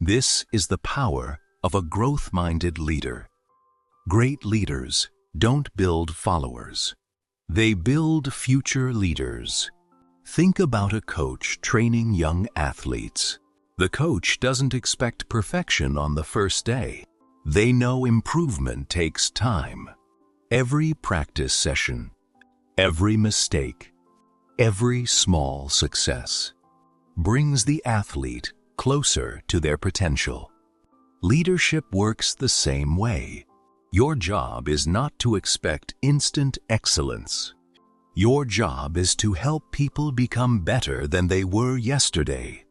This is the power of a growth-minded leader. Great leaders don't build followers. They build future leaders. Think about a coach training young athletes. The coach doesn't expect perfection on the first day. They know improvement takes time. Every practice session, every mistake, every small success brings the athlete closer to their potential. Leadership works the same way. Your job is not to expect instant excellence. Your job is to help people become better than they were yesterday.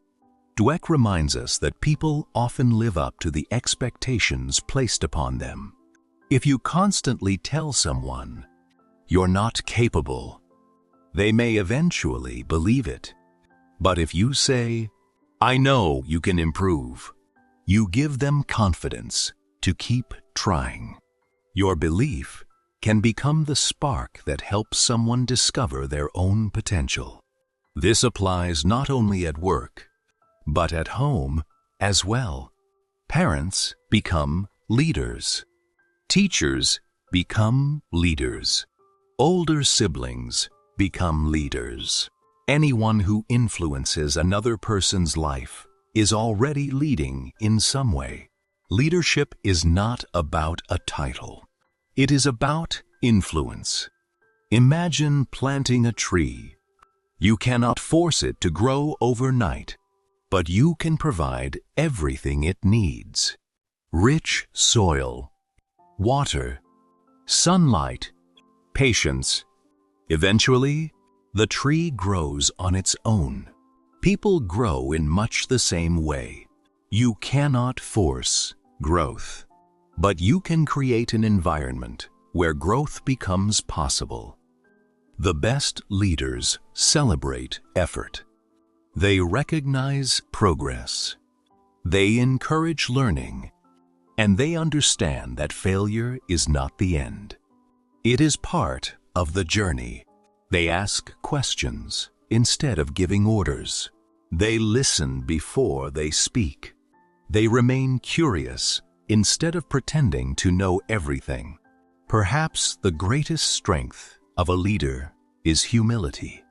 Dweck reminds us that people often live up to the expectations placed upon them. If you constantly tell someone, "You're not capable," they may eventually believe it. But if you say, "I know you can improve," you give them confidence to keep trying. Your belief can become the spark that helps someone discover their own potential. This applies not only at work, but at home as well. Parents become leaders. Teachers become leaders. Older siblings become leaders. Anyone who influences another person's life is already leading in some way. Leadership is not about a title. It is about influence. Imagine planting a tree. You cannot force it to grow overnight, but you can provide everything it needs. Rich soil, water, sunlight, patience. Eventually, the tree grows on its own. People grow in much the same way. You cannot force growth, but you can create an environment where growth becomes possible. The best leaders celebrate effort. They recognize progress. They encourage learning, and they understand that failure is not the end. It is part of the journey. They ask questions instead of giving orders. They listen before they speak. They remain curious instead of pretending to know everything. Perhaps the greatest strength of a leader is humility.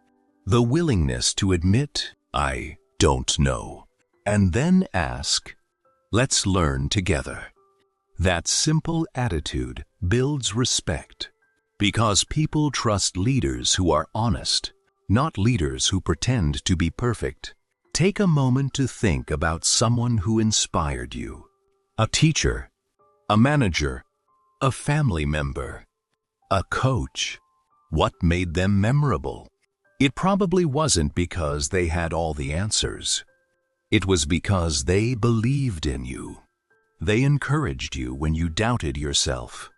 The willingness to admit, "I don't know, and then ask, let's learn together. That simple attitude builds respect because people trust leaders who are honest, not leaders who pretend to be perfect. Take a moment to think about someone who inspired you. A teacher, a manager, a family member, a coach. What made them memorable? It probably wasn't because they had all the answers. It was because they believed in you. They encouraged you when you doubted yourself.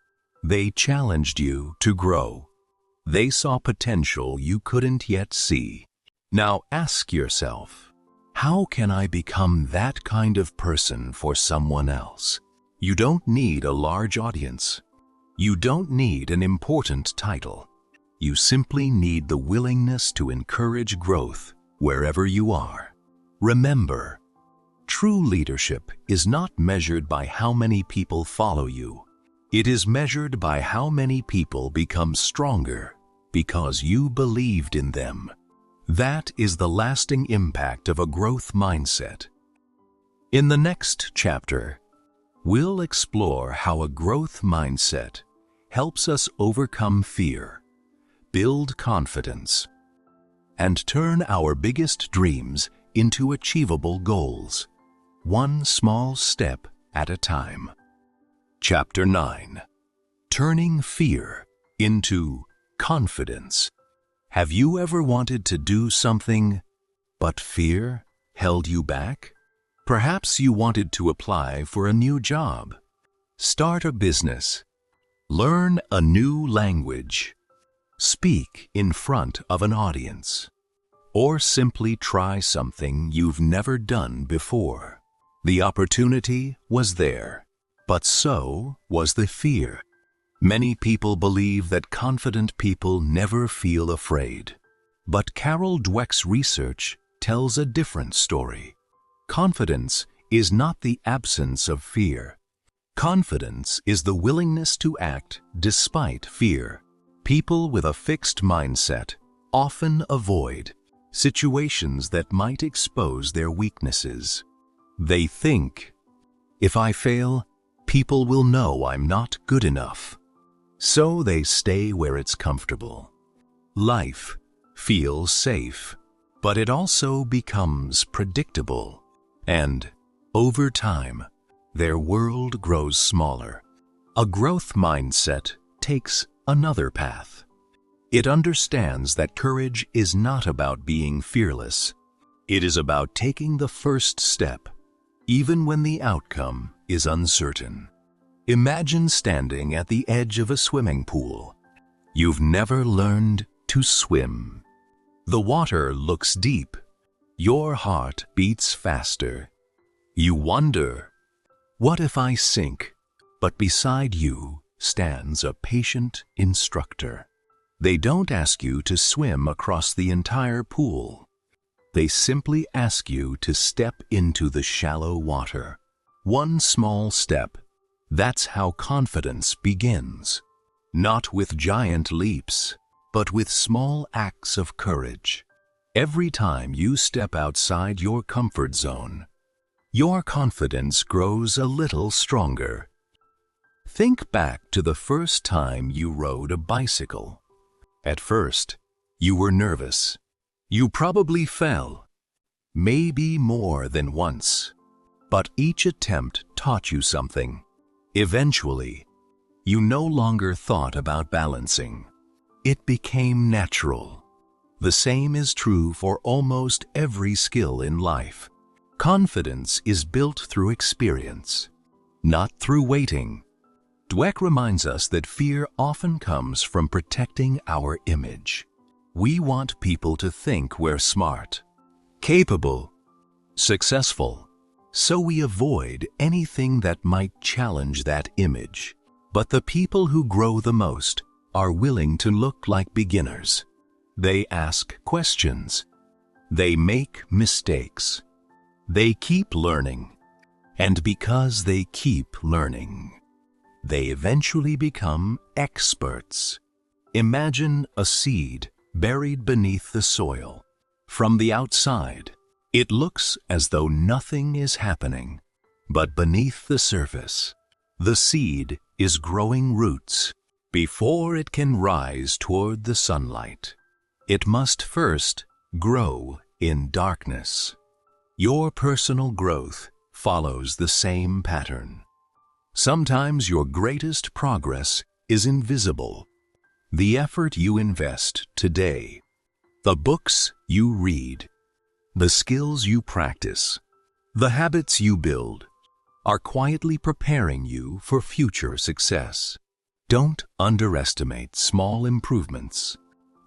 They challenged you to grow. They saw potential you couldn't yet see. Now ask yourself, how can I become that kind of person for someone else? You don't need a large audience. You don't need an important title. You simply need the willingness to encourage growth wherever you are. Remember, true leadership is not measured by how many people follow you. It is measured by how many people become stronger because you believed in them. That is the lasting impact of a growth mindset. In the next chapter, we'll explore how a growth mindset helps us overcome fear, build confidence, and turn our biggest dreams into achievable goals, one small step at a time. Chapter 9. Turning fear into confidence. Have you ever wanted to do something, but fear held you back? Perhaps you wanted to apply for a new job, start a business, learn a new language, speak in front of an audience, or simply try something you've never done before. The opportunity was there, but so was the fear. Many people believe that confident people never feel afraid. But Carol Dweck's research tells a different story. Confidence is not the absence of fear. Confidence is the willingness to act despite fear. People with a fixed mindset often avoid situations that might expose their weaknesses. They think, if I fail, people will know I'm not good enough. So they stay where it's comfortable. Life feels safe, but it also becomes predictable. And, over time, their world grows smaller. A growth mindset takes another path. It understands that courage is not about being fearless. It is about taking the first step, even when the outcome is uncertain. Imagine standing at the edge of a swimming pool. You've never learned to swim. The water looks deep. Your heart beats faster. You wonder, what if I sink? But beside you stands a patient instructor. They don't ask you to swim across the entire pool. They simply ask you to step into the shallow water. One small step. That's how confidence begins. Not with giant leaps, but with small acts of courage. Every time you step outside your comfort zone, your confidence grows a little stronger. Think back to the first time you rode a bicycle. At first, you were nervous. You probably fell, maybe more than once. But each attempt taught you something. Eventually, you no longer thought about balancing. It became natural. The same is true for almost every skill in life. Confidence is built through experience, not through waiting. Dweck reminds us that fear often comes from protecting our image. We want people to think we're smart, capable, successful, so we avoid anything that might challenge that image. But the people who grow the most are willing to look like beginners. They ask questions. They make mistakes. They keep learning. And because they keep learning, they eventually become experts. Imagine a seed buried beneath the soil. From the outside, It looks as though nothing is happening, but beneath the surface, the seed is growing roots. Before it can rise toward the sunlight, it must first grow in darkness. Your personal growth follows the same pattern. Sometimes your greatest progress is invisible. The effort you invest today, the books you read, the skills you practice, the habits you build, are quietly preparing you for future success. Don't underestimate small improvements.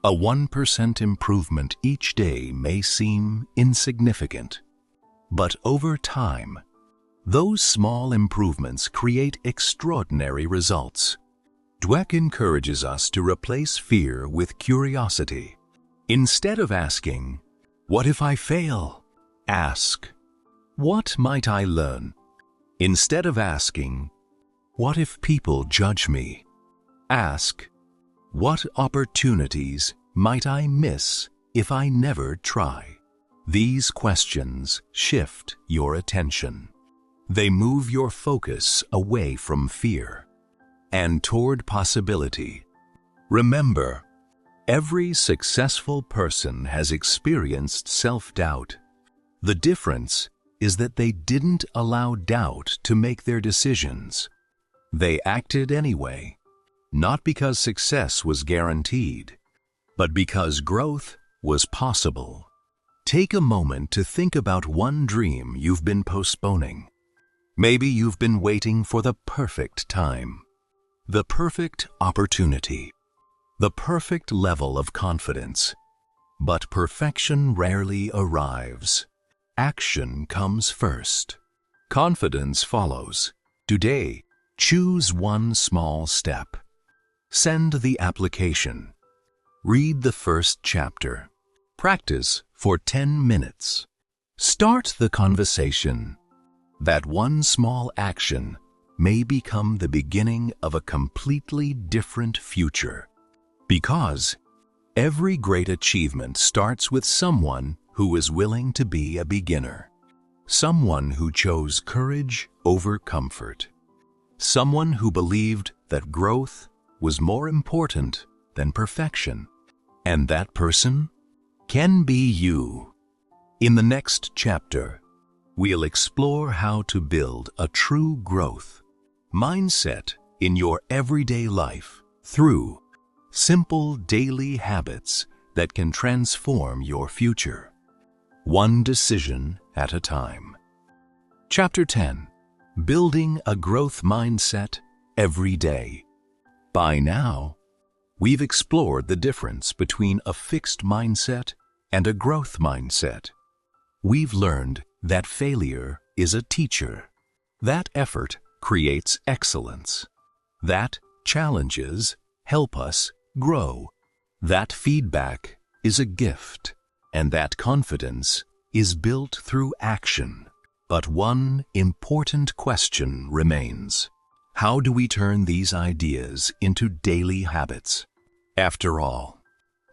A 1% improvement each day may seem insignificant, but over time, those small improvements create extraordinary results. Dweck encourages us to replace fear with curiosity. Instead of asking, "What if I fail?" ask, "What might I learn?" Instead of asking, "What if people judge me?" ask, "What opportunities might I miss if I never try?" These questions shift your attention. They move your focus away from fear and toward possibility. Remember, every successful person has experienced self-doubt. The difference is that they didn't allow doubt to make their decisions. They acted anyway, not because success was guaranteed, but because growth was possible. Take a moment to think about one dream you've been postponing. Maybe you've been waiting for the perfect time, the perfect opportunity, the perfect level of confidence. But perfection rarely arrives. Action comes first. Confidence follows. Today, choose one small step. Send the application. Read the first chapter. Practice for 10 minutes. Start the conversation. That one small action may become the beginning of a completely different future. Because every great achievement starts with someone who is willing to be a beginner. Someone who chose courage over comfort. Someone who believed that growth was more important than perfection. And that person can be you. In the next chapter, we'll explore how to build a true growth mindset in your everyday life through simple daily habits that can transform your future, one decision at a time. Chapter 10. Building a growth mindset every day. By now, we've explored the difference between a fixed mindset and a growth mindset. We've learned that failure is a teacher, that effort creates excellence, that challenges help us grow, that feedback is a gift, and that confidence is built through action. But one important question remains. How do we turn these ideas into daily habits? After all,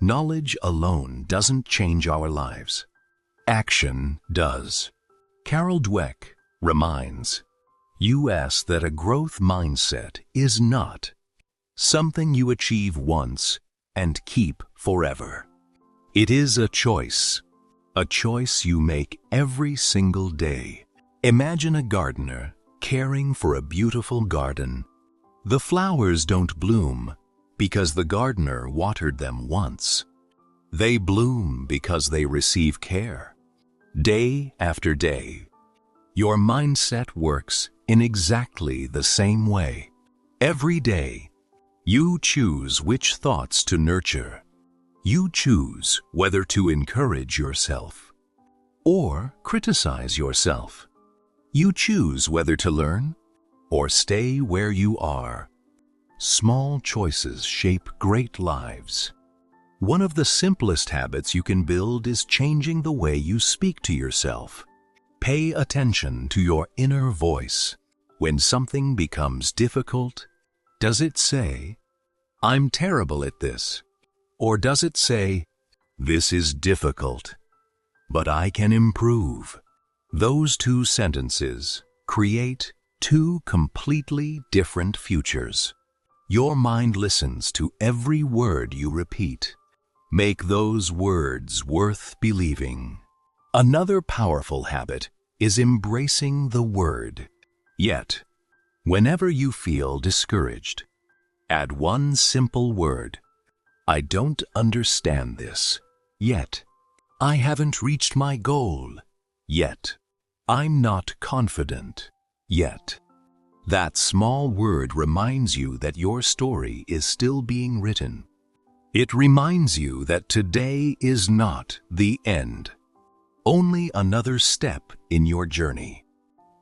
knowledge alone doesn't change our lives. Action does. Carol Dweck reminds us that a growth mindset is not something you achieve once and keep forever. It is a choice you make every single day. Imagine a gardener caring for a beautiful garden. The flowers don't bloom because the gardener watered them once. They bloom because they receive care. Day after day, your mindset works in exactly the same way. Every day, you choose which thoughts to nurture. You choose whether to encourage yourself or criticize yourself. You choose whether to learn or stay where you are. Small choices shape great lives. One of the simplest habits you can build is changing the way you speak to yourself. Pay attention to your inner voice. When something becomes difficult, does it say, "I'm terrible at this"? Or does it say, "This is difficult"? but I can improve. Those two sentences create two completely different futures. Your mind listens to every word you repeat. Make those words worth believing. Another powerful habit is embracing the word yet. Whenever you feel discouraged, add one simple word. I don't understand this yet. I haven't reached my goal yet. I'm not confident yet. That small word reminds you that your story is still being written. It reminds you that today is not the end, only another step in your journey.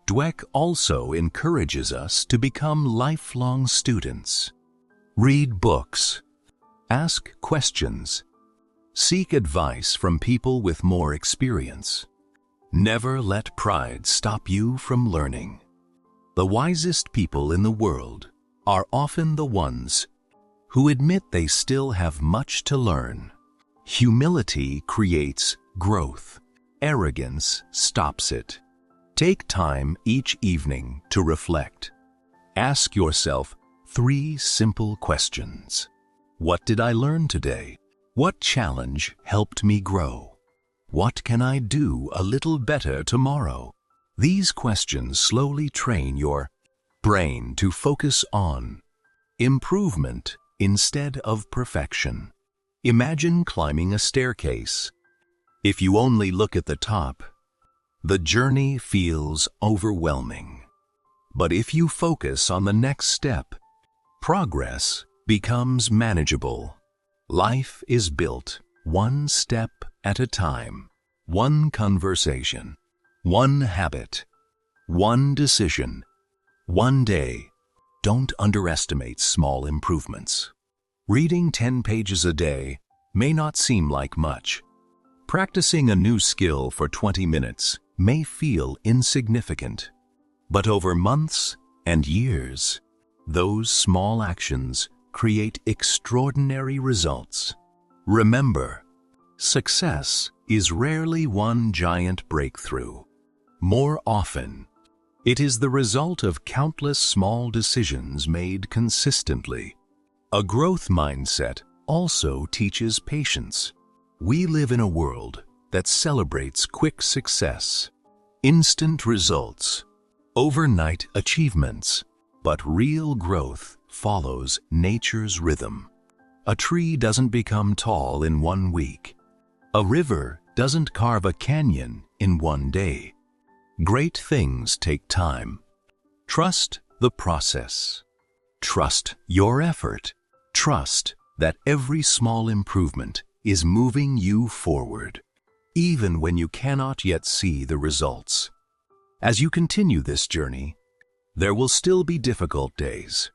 Dweck also encourages us to become lifelong students. Read books, ask questions, seek advice from people with more experience. Never let pride stop you from learning. The wisest people in the world are often the ones who admit they still have much to learn. Humility creates growth. Arrogance stops it. Take time each evening to reflect. Ask yourself 3 simple questions. What did I learn today? What challenge helped me grow? What can I do a little better tomorrow? These questions slowly train your brain to focus on improvement instead of perfection. Imagine climbing a staircase. If you only look at the top, the journey feels overwhelming. But if you focus on the next step, progress becomes manageable. Life is built one step at a time, one conversation, one habit, one decision, one day. Don't underestimate small improvements. Reading 10 pages a day may not seem like much. Practicing a new skill for 20 minutes may feel insignificant, but over months and years, those small actions create extraordinary results. Remember, success is rarely one giant breakthrough. More often, it is the result of countless small decisions made consistently. A growth mindset also teaches patience. We live in a world that celebrates quick success, instant results, overnight achievements, but real growth follows nature's rhythm. A tree doesn't become tall in 1 week. A river doesn't carve a canyon in 1 day. Great things take time. Trust the process. Trust your effort. Trust that every small improvement is moving you forward, even when you cannot yet see the results. As you continue this journey, there will still be difficult days.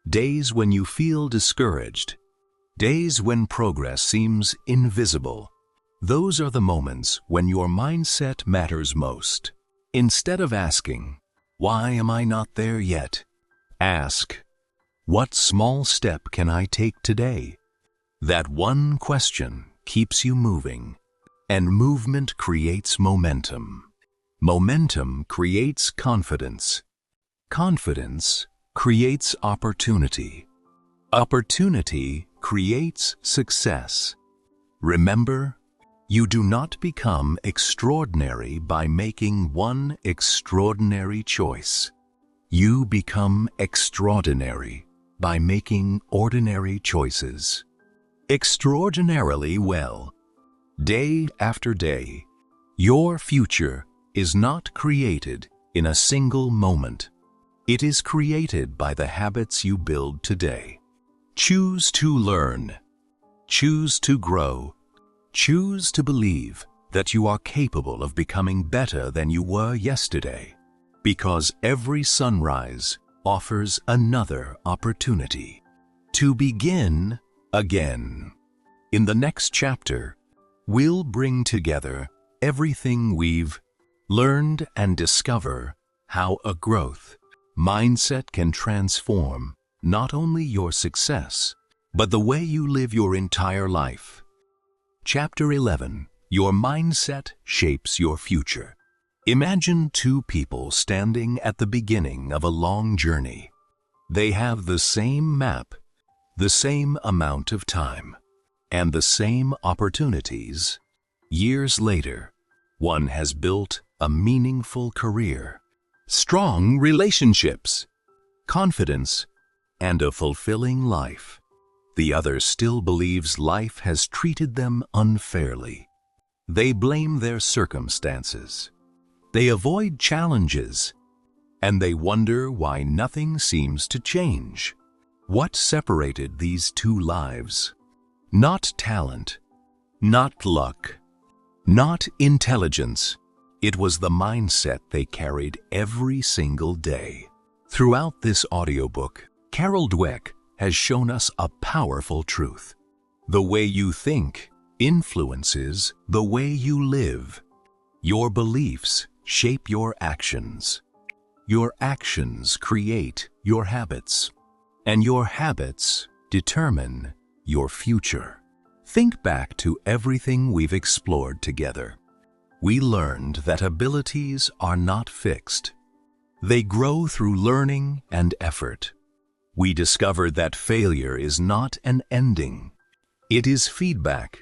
Days when you feel discouraged. Days when progress seems invisible. Those are the moments when your mindset matters most. Instead of asking, "Why am I not there yet?" ask, "What small step can I take today?" That one question keeps you moving, and movement creates momentum. Momentum creates confidence. Confidence creates opportunity. Opportunity creates success. Remember, you do not become extraordinary by making one extraordinary choice. You become extraordinary by making ordinary choices. Extraordinarily well. Day after day, your future is not created in a single moment. It is created by the habits you build today. Choose to learn. Choose to grow. Choose to believe that you are capable of becoming better than you were yesterday, because every sunrise offers another opportunity to begin again. In the next chapter, we'll bring together everything we've learned and discover how a growth mindset can transform not only your success, but the way you live your entire life. Chapter 11. Your mindset shapes your future. Imagine two people standing at the beginning of a long journey. They have the same map, the same amount of time, and the same opportunities. Years later, one has built a meaningful career, strong relationships, confidence, and a fulfilling life. The other still believes life has treated them unfairly. They blame their circumstances. They avoid challenges, and they wonder why nothing seems to change. What separated these two lives? Not talent, not luck, not intelligence. It was the mindset they carried every single day. Throughout this audiobook, Carol Dweck has shown us a powerful truth. The way you think influences the way you live. Your beliefs shape your actions. Your actions create your habits, and your habits determine your future. Think back to everything we've explored together. We learned that abilities are not fixed. They grow through learning and effort. We discovered that failure is not an ending. It is feedback.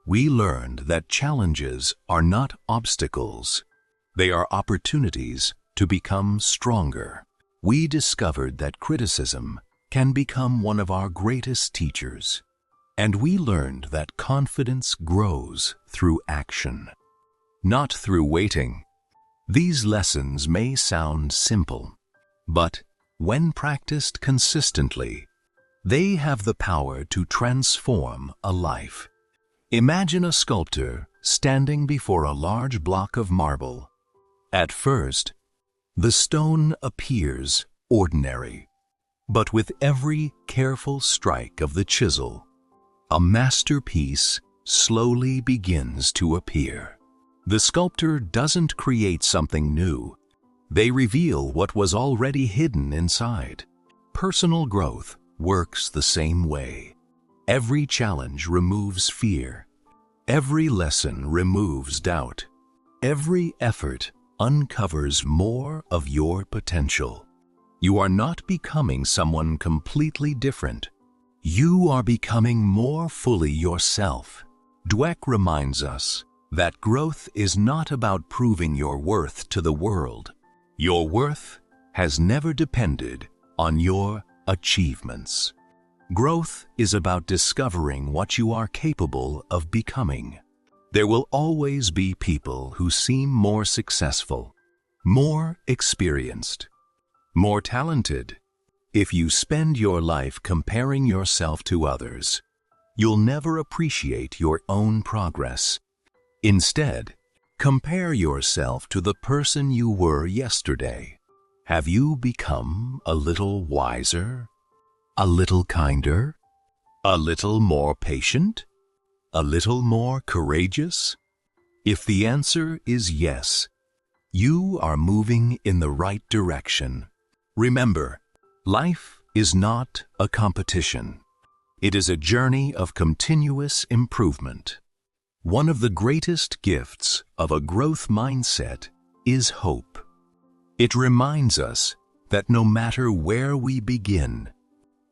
We learned that challenges are not obstacles. They are opportunities to become stronger. We discovered that criticism can become one of our greatest teachers. And we learned that confidence grows through action, not through waiting. These lessons may sound simple, but when practiced consistently, they have the power to transform a life. Imagine a sculptor standing before a large block of marble. At first, the stone appears ordinary, but with every careful strike of the chisel, a masterpiece slowly begins to appear. The sculptor doesn't create something new. They reveal what was already hidden inside. Personal growth works the same way. Every challenge removes fear. Every lesson removes doubt. Every effort uncovers more of your potential. You are not becoming someone completely different. You are becoming more fully yourself. Dweck reminds us that growth is not about proving your worth to the world. Your worth has never depended on your achievements. Growth is about discovering what you are capable of becoming. There will always be people who seem more successful, more experienced, more talented. If you spend your life comparing yourself to others, you'll never appreciate your own progress. Instead, compare yourself to the person you were yesterday. Have you become a little wiser? A little kinder? A little more patient? A little more courageous? If the answer is yes, you are moving in the right direction. Remember, life is not a competition. It is a journey of continuous improvement. One of the greatest gifts of a growth mindset is hope. It reminds us that no matter where we begin,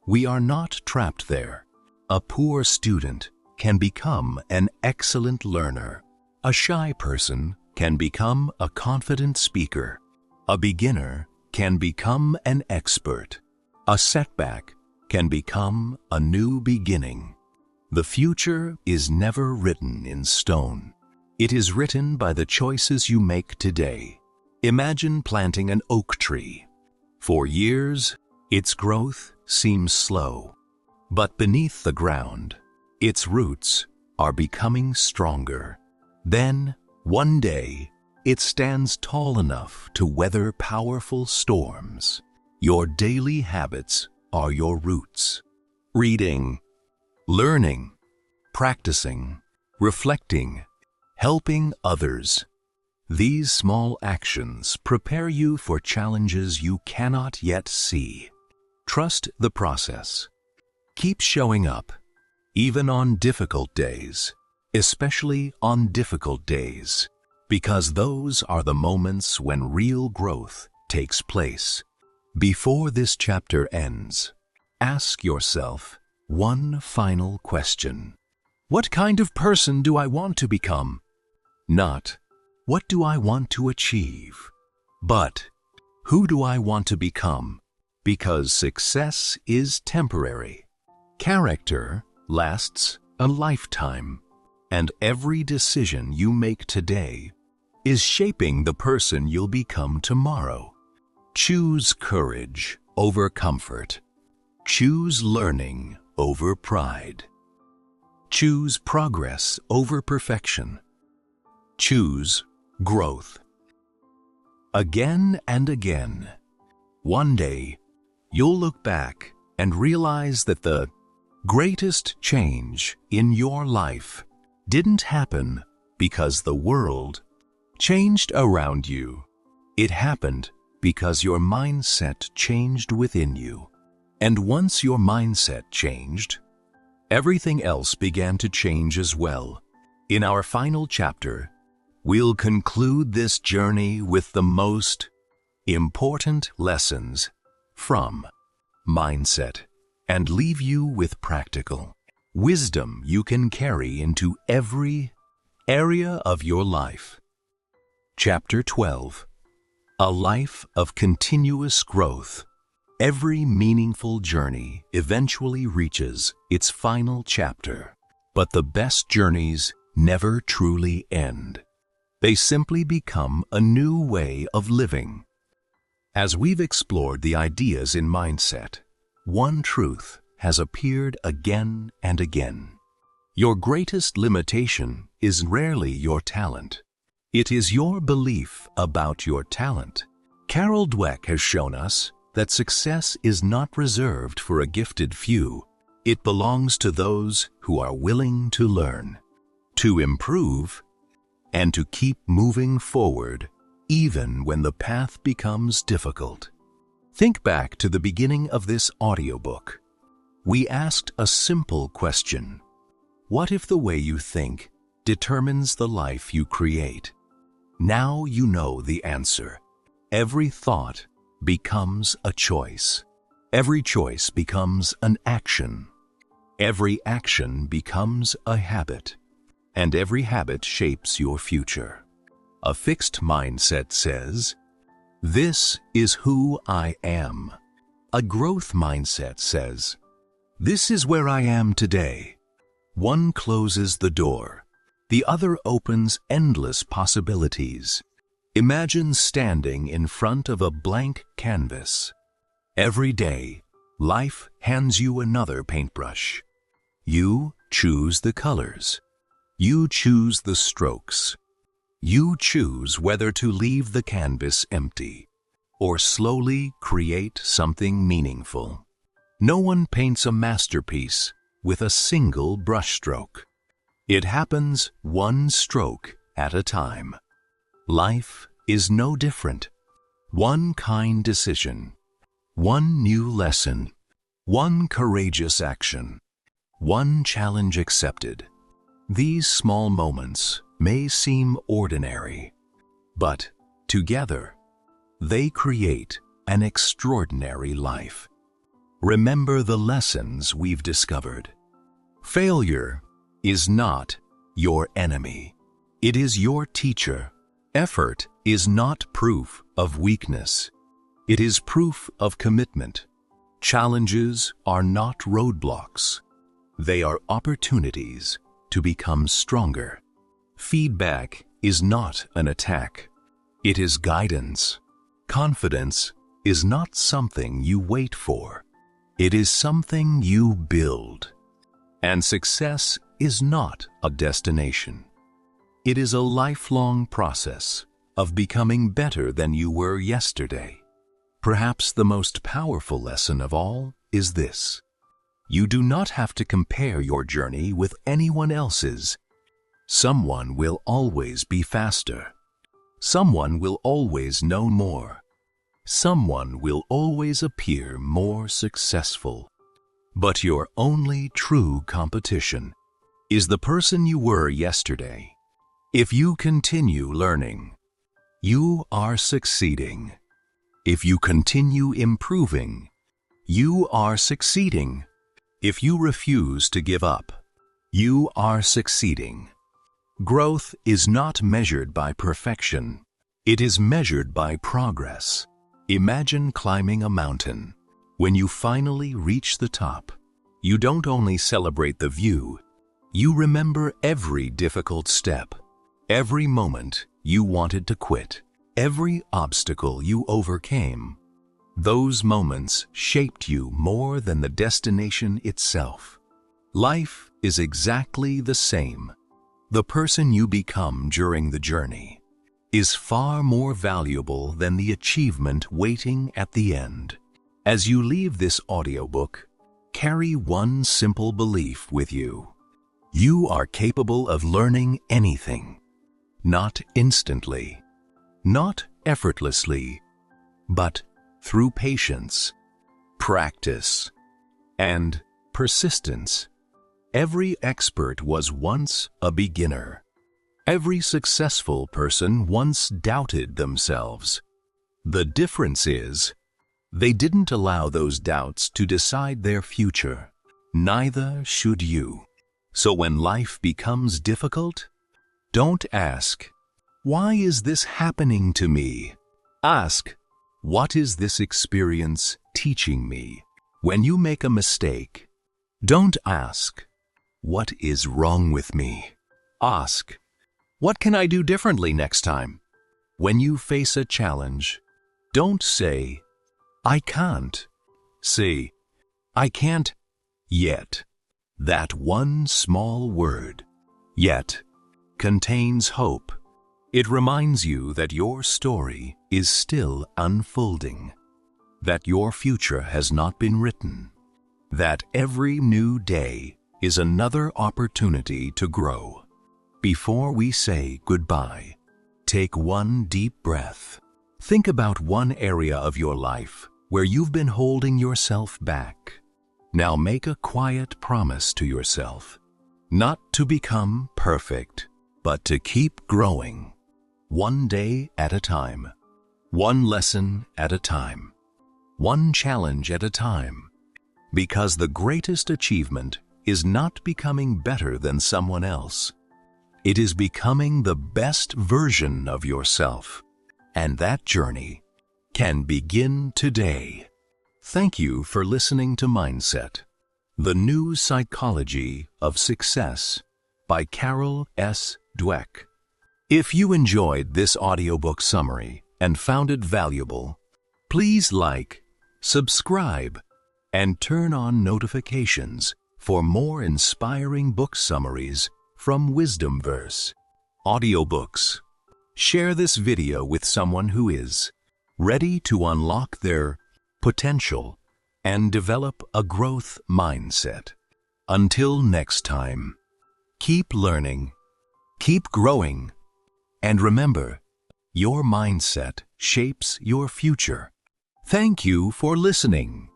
we are not trapped there. A poor student can become an excellent learner. A shy person can become a confident speaker. A beginner can become an expert. A setback can become a new beginning. The future is never written in stone. It is written by the choices you make today. Imagine planting an oak tree. For years, its growth seems slow, but beneath the ground, its roots are becoming stronger. Then, one day, it stands tall enough to weather powerful storms. Your daily habits are your roots. Reading, learning, practicing, reflecting, helping others. These small actions prepare you for challenges you cannot yet see. Trust the process. Keep showing up, even on difficult days. especially on difficult days, because those are the moments when real growth takes place. Before this chapter ends, ask yourself one final question. What kind of person do I want to become? Not, what do I want to achieve? But, who do I want to become? Because success is temporary. Character lasts a lifetime, and every decision you make today is shaping the person you'll become tomorrow. Choose courage over comfort. Choose learning over pride. Choose progress over perfection. Choose growth. Again and again, one day, you'll look back and realize that the greatest change in your life didn't happen because the world changed around you. It happened because your mindset changed within you. And once your mindset changed, everything else began to change as well. In our final chapter, we'll conclude this journey with the most important lessons from mindset and leave you with practical wisdom you can carry into every area of your life. Chapter 12. A life of continuous growth. Every meaningful journey eventually reaches its final chapter, but the best journeys never truly end. They simply become a new way of living. As we've explored the ideas in mindset, one truth has appeared again and again. Your greatest limitation is rarely your talent. It is your belief about your talent. Carol Dweck has shown us that success is not reserved for a gifted few. It belongs to those who are willing to learn, to improve, and to keep moving forward even when the path becomes difficult. Think back to the beginning of this audiobook. We asked a simple question. What if the way you think determines the life you create? Now you know the answer. Every thought becomes a choice. Every choice becomes an action. Every action becomes a habit. And every habit shapes your future. A fixed mindset says, "This is who I am." A growth mindset says, "This is where I am today." One closes the door. The other opens endless possibilities. Imagine standing in front of a blank canvas. Every day, life hands you another paintbrush. You choose the colors. You choose the strokes. You choose whether to leave the canvas empty or slowly create something meaningful. No one paints a masterpiece with a single brushstroke. It happens one stroke at a time. Life is no different. One kind decision, one new lesson, one courageous action, one challenge accepted. These small moments may seem ordinary, but together, they create an extraordinary life. Remember the lessons we've discovered. Failure is not your enemy. It is your teacher. Effort is not proof of weakness. It is proof of commitment. Challenges are not roadblocks. They are opportunities to become stronger. Feedback is not an attack. It is guidance. Confidence is not something you wait for. It is something you build. And success is not a destination. It is a lifelong process of becoming better than you were yesterday. Perhaps the most powerful lesson of all is this: you do not have to compare your journey with anyone else's. Someone will always be faster. Someone will always know more. Someone will always appear more successful. But your only true competition is the person you were yesterday. If you continue learning, you are succeeding. If you continue improving, you are succeeding. If you refuse to give up, you are succeeding. Growth is not measured by perfection. It is measured by progress. Imagine climbing a mountain. When you finally reach the top, you don't only celebrate the view, you remember every difficult step, every moment you wanted to quit, every obstacle you overcame. Those moments shaped you more than the destination itself. Life is exactly the same. The person you become during the journey is far more valuable than the achievement waiting at the end. As you leave this audiobook, carry one simple belief with you. You are capable of learning anything. Not instantly, not effortlessly, but through patience, practice, and persistence. Every expert was once a beginner. Every successful person once doubted themselves. The difference is, they didn't allow those doubts to decide their future. Neither should you. So when life becomes difficult, don't ask, "Why is this happening to me?" Ask, "What is this experience teaching me?" When you make a mistake, don't ask, "What is wrong with me?" Ask, "What can I do differently next time?" When you face a challenge, don't say, "I can't." Say, "I can't yet." That one small word, "yet," contains hope. It reminds you that your story is still unfolding, that your future has not been written, that every new day is another opportunity to grow. Before we say goodbye, take one deep breath. Think about one area of your life where you've been holding yourself back. Now make a quiet promise to yourself, not to become perfect, but to keep growing, one day at a time, one lesson at a time, one challenge at a time. Because the greatest achievement is not becoming better than someone else. It is becoming the best version of yourself. And that journey can begin today. Thank you for listening to Mindset, The New Psychology of Success by Carol S. Dweck. If you enjoyed this audiobook summary and found it valuable, please like, subscribe, and turn on notifications for more inspiring book summaries from Wisdomverse. Audiobooks. Share this video with someone who is ready to unlock their potential and develop a growth mindset. Until next time, keep learning, keep growing, and remember, your mindset shapes your future. Thank you for listening.